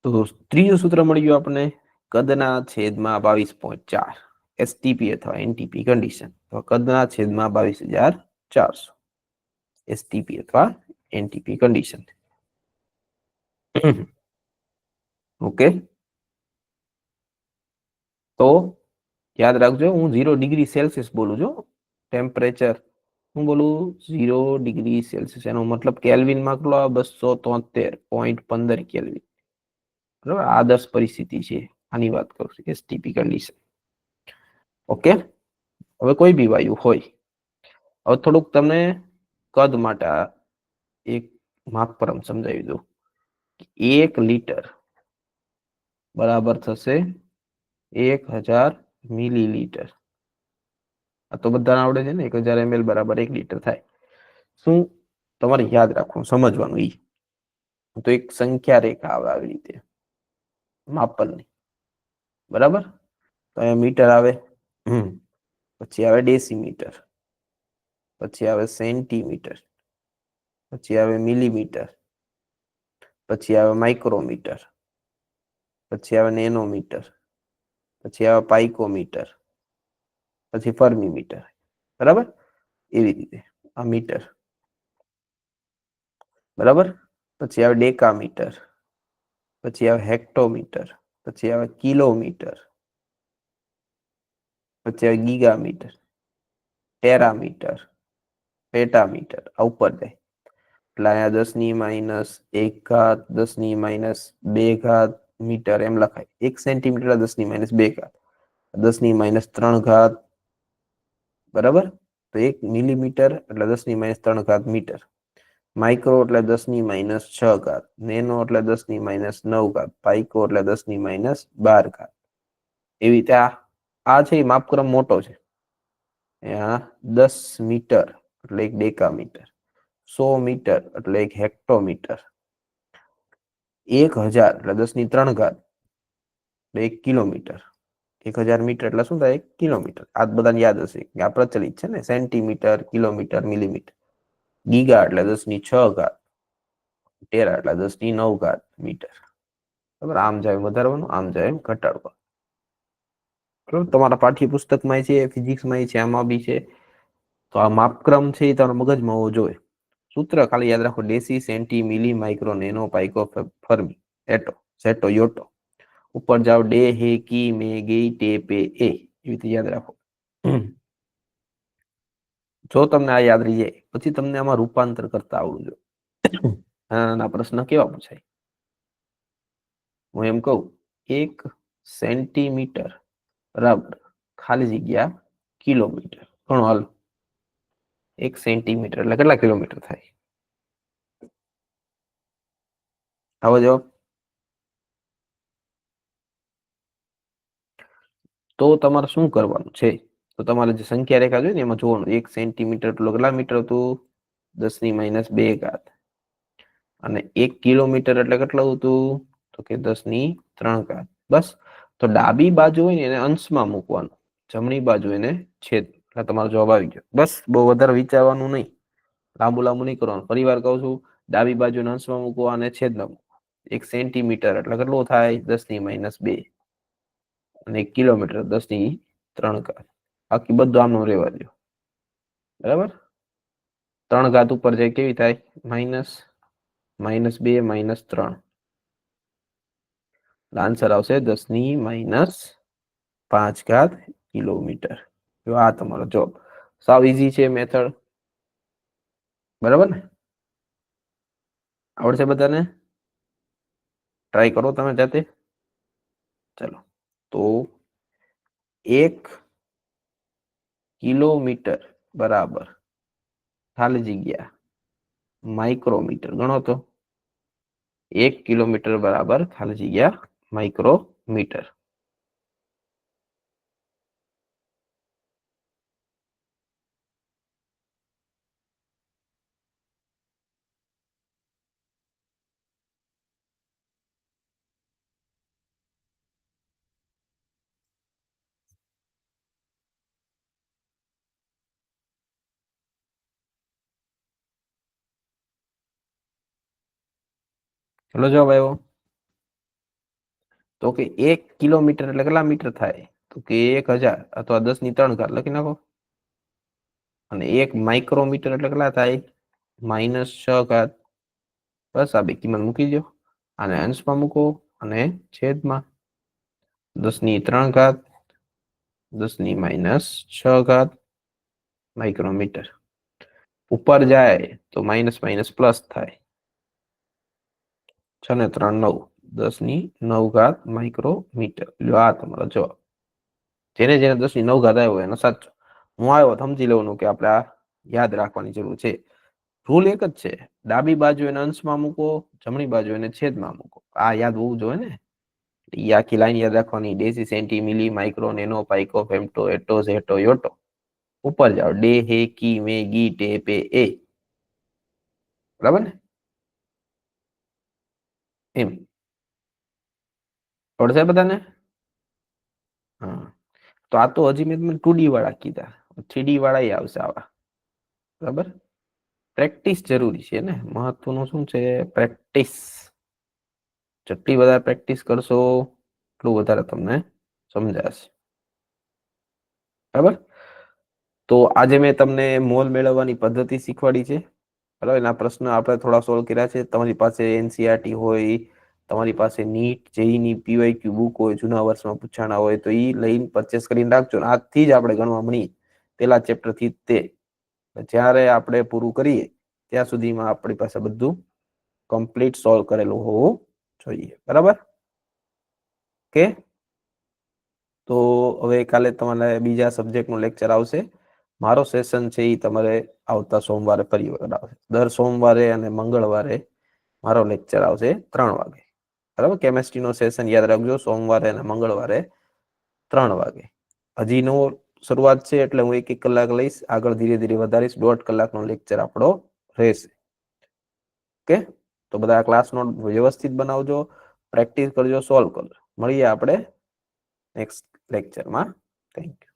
તો ત્રીજું સૂત્ર મળી ગયું આપણને, કદના છેદમાં 22.4. એસટીપી અથવા એનટીપી કન્ડિશન. તો કદના છેદમાં 22,400. એસટીપી અથવા એનટીપી કન્ડિશન. ઓકે, તો યાદ રાખજો હું 0 ડિગ્રી સેલ્સિયસ બોલું છું. ટેમ્પરેચર હું બોલું 0 ડિગ્રી સેલ્સિયસ, એનો મતલબ કેલ્વિનમાં કેટલો 273.15 કેલ્વિન. બરાબર, આદર્શ પરિસ્થિતિ છે આની વાત કરું છું, એસટીપી કન્ડિશન. ઓકે, હવે કોઈ બી વાયુ હોય, હવે થોડુંક તમને કદ માટે એક માપક્રમ સમજાવી દઉં. 1 લિટર બરાબર થશે 1000 મિલીલીટર. આ તો બધાને આવડે છે ને, 1000 ml બરાબર 1 લિટર થાય. શું તમારે યાદ રાખવું, સમજવાનું ઈ તો એક સંખ્યા રેખા આવે આવી રીતે માપનની. બરાબર, તો અહીંયા મીટર આવે, પછી આવે ડેસીમીટર, પછી આવે સેન્ટીમીટર, પછી આવે મિલીમીટર, પછી આવે માઇક્રોમીટર, પછી આવે નેનોમીટર, પછી આવે પાઇકોમીટર, પછી ફર્મીમીટર. બરાબર, એવી રીતે આ મીટર. બરાબર, પછી આવે ડેકામીટર, પછી આવે હેક્ટોમીટર, પછી આવે કિલોમીટર, પછી આવે ગીગામીટર, ટેરામીટર, પેટામીટર, આ ઉપર જાય. એટલે અહીંયા 10⁻1 10⁻2 મીટર એમ લખાય. 1 સેન્ટીમીટર 10⁻2, 10⁻3. બરાબર, તો 1 મિલીમીટર એટલે 10⁻3 મીટર. માઇક્રો એટલે 10⁻6, નેનો એટલે 10⁻9, પાઇકો એટલે 10⁻12. એવી રીતે આ છે એ માપક્રમ મોટો છે. 10 મીટર એટલે 1 ડેકામીટર, 100 મીટર એટલે 1 હેક્ટોમીટર, 1000 એટલે 10⁻3 એટલે 1 કિલોમીટર, 1000 મીટર એટલે શું થાય 1 કિલોમીટર. આ બધાને યાદ હશે કે આ પ્રચલિત છે ને, સેન્ટીમીટર, કિલોમીટર, મિલીમીટર. ગીગા એટલે 10⁶, ટેરા એટલે 10⁹ મીટર. બરાબર, આમ જાય વધારવાનું, આમ જાય એમ ઘટાડવાનું. બરાબર, તમારા પાઠ્યપુસ્તકમાં છે, ફિઝિક્સમાં છે, આમાં બી છે. તો આ માપક્રમ છે એ તમારા મગજમાં હોવો જોઈએ. સૂત્ર ખાલી યાદ રાખો, ડેસી, સેન્ટી, મિલી, માઇક્રો, નેનો, પાઇકો, ફર્મી, એટો, સેટો, યોટો. ઉપર જાઓ ડે, હે, કી, મે, ગઈ, ટે, પે, એ. એવી રીતે યાદ રાખો. જો તમને આ યાદ રહી જાય પછી તમને આમાં રૂપાંતર કરતા આવડવું જોઈએ. નાના પ્રશ્ન કેવા પૂછાય? હું એમ કહું 1 સેન્ટીમીટર બરાબર ખાલી જગ્યા કિલોમીટર. ઘણો હાલ 1 સેન્ટીમીટર એટલે કેટલા કિલોમીટર થાય? આવો જવાબ. તો તમારે શું કરવાનું છે? તો તમારે જે સંખ્યા રેખા જોઈએ ને એમાં જોવાનું 1 સેન્ટીમીટર એટલે કેટલા મીટર હતું? 10⁻2. અને 1 કિલોમીટર એટલે કેટલું હતું? તો કે 10⁻3. બસ. તો ડાબી બાજુ હોય ને એને અંશમાં મૂકવાનું, જમણી બાજુ એને છેદ. એટલે તમારો જવાબ આવી ગયો. બસ, બહુ વધારે વિચારવાનું નહીં, લાંબુ લાંબુ નહીં કરવાનું. ફરી વાર કહું છું, ડાબી બાજુને અંશમાં મૂકવા અને છેદમાં મૂકવા. 1 સેન્ટીમીટર એટલે કેટલું થાય? 10⁻2. અને 1 કિલોમીટર 10⁻3. બાકી બધું આમનું રહેવા દો. બરાબર, 3 ઉપર જાય કેવી થાય? -2 -3. આન્સર આવશે 10⁻5 કિલોમીટર. જો આ તમારો જવાબ. સાવ ઈઝી છે મેથડ. બરાબર ને? આવડશે બધાને? ટ્રાય કરો તમે જાતે. ચલો, તો 1 કિલોમીટર બરાબર ખાલી જગ્યા માઇક્રોમીટર. ગણો તો 1 કિલોમીટર બરાબર ખાલી જગ્યા માઇક્રોમીટર. ચલો જવાબ આવ્યો. તો કે 1 કિલોમીટર એટલે કેટલા મીટર થાય? તો કે 1000 અથવા 10⁻3 લખી નાખો. અને 1 માઇક્રોમીટર એટલે કેટલા થાય? -6. બસ આ બે કિંમત મૂકી દો, અને અંશમાં મૂકો અને છેદમાં 10⁻³ 10⁻⁶ માઇક્રોમીટર. ઉપર જાય તો માઇનસ માઇનસ પ્લસ થાય. 6 ને 3 9 10⁹ માઇક્રોમીટર. આ તમારો જવાબ. જેને જેને 10⁹ આવ્યો એનો સાચો. હું આવ્યો સમજી લેવાનું કે આપણે આ યાદ રાખવાની જરૂર છે. રૂલ એક જ છે, ડાબી બાજુ એને અંશમાં મૂકો, જમણી બાજુ એને છેદમાં મૂકો. આ યાદ હોવું જોઈએ ને. એ આખી લાઈન યાદ રાખવાની. ડેસી, સેન્ટી, મિલી, માઇક્રો, નેનો, પાઇકો, ફેમ્ટો, એટો, ઝેટો, યોટો. ઉપર જાઓ, ડે, હે, કી, મે, ગી, ટે, પે, એ. બરાબર ને? એમ આવડશે બધાને? હા. તો આ તો હજી મેં તમને 2D વાળા કીધા. 3D વાળા આવશે આવા. બરાબર? પ્રેક્ટિસ જરૂરી છે ને. મહત્વનું શું છે? પ્રેક્ટિસ. જેટલી વધારે પ્રેક્ટિસ કરશો એટલું વધારે તમને સમજાશે. બરાબર? તો આજે મેં તમને મોલ મેળવવાની પદ્ધતિ શીખવાડી છે. બરાબર? એના પ્રશ્ન આપણે થોડા સોલ્વ કર્યા છે. તમારી પાસે એનસીઆરટી હોય, તમારી પાસે નીટ, જેઈની પીવાયક્યુ બુક હોય, જૂના વર્ષમાં પૂછાણા હોય તો એ લઈને પરચેસ કરીને રાખજો. આજથી જ આપણે ગણવા મળી પેલા ચેપ્ટર થી તે જ્યારે આપણે પૂરું કરીએ ત્યાં સુધીમાં આપણી પાસે બધું કમ્પ્લીટ સોલ્વ કરેલું હોવું જોઈએ. બરાબર? કે તો હવે કાલે તમારે બીજા સબ્જેક્ટનું લેક્ચર આવશે. મારો સેશન છે એ તમારે આવતા સોમવારે ફરી વખત આવશે. દર સોમવારે અને મંગળવારે મારો લેક્ચર આવશે 3 વાગે. બરાબર? કેમેસ્ટ્રીનો સેશન યાદ રાખજો, સોમવારે અને મંગળવારે 3 વાગે. હજી નો શરૂઆત છે એટલે હું 1-1 કલાક લઈશ. આગળ ધીરે ધીરે વધારીશ. 1.5 કલાકનો લેક્ચર આપણો રહેશે. ઓકે? તો બધા ક્લાસ નોટ વ્યવસ્થિત બનાવજો, પ્રેક્ટિસ કરજો, સોલ્વ કરજો. મળીએ આપણે નેક્સ્ટ લેક્ચરમાં. Thank you.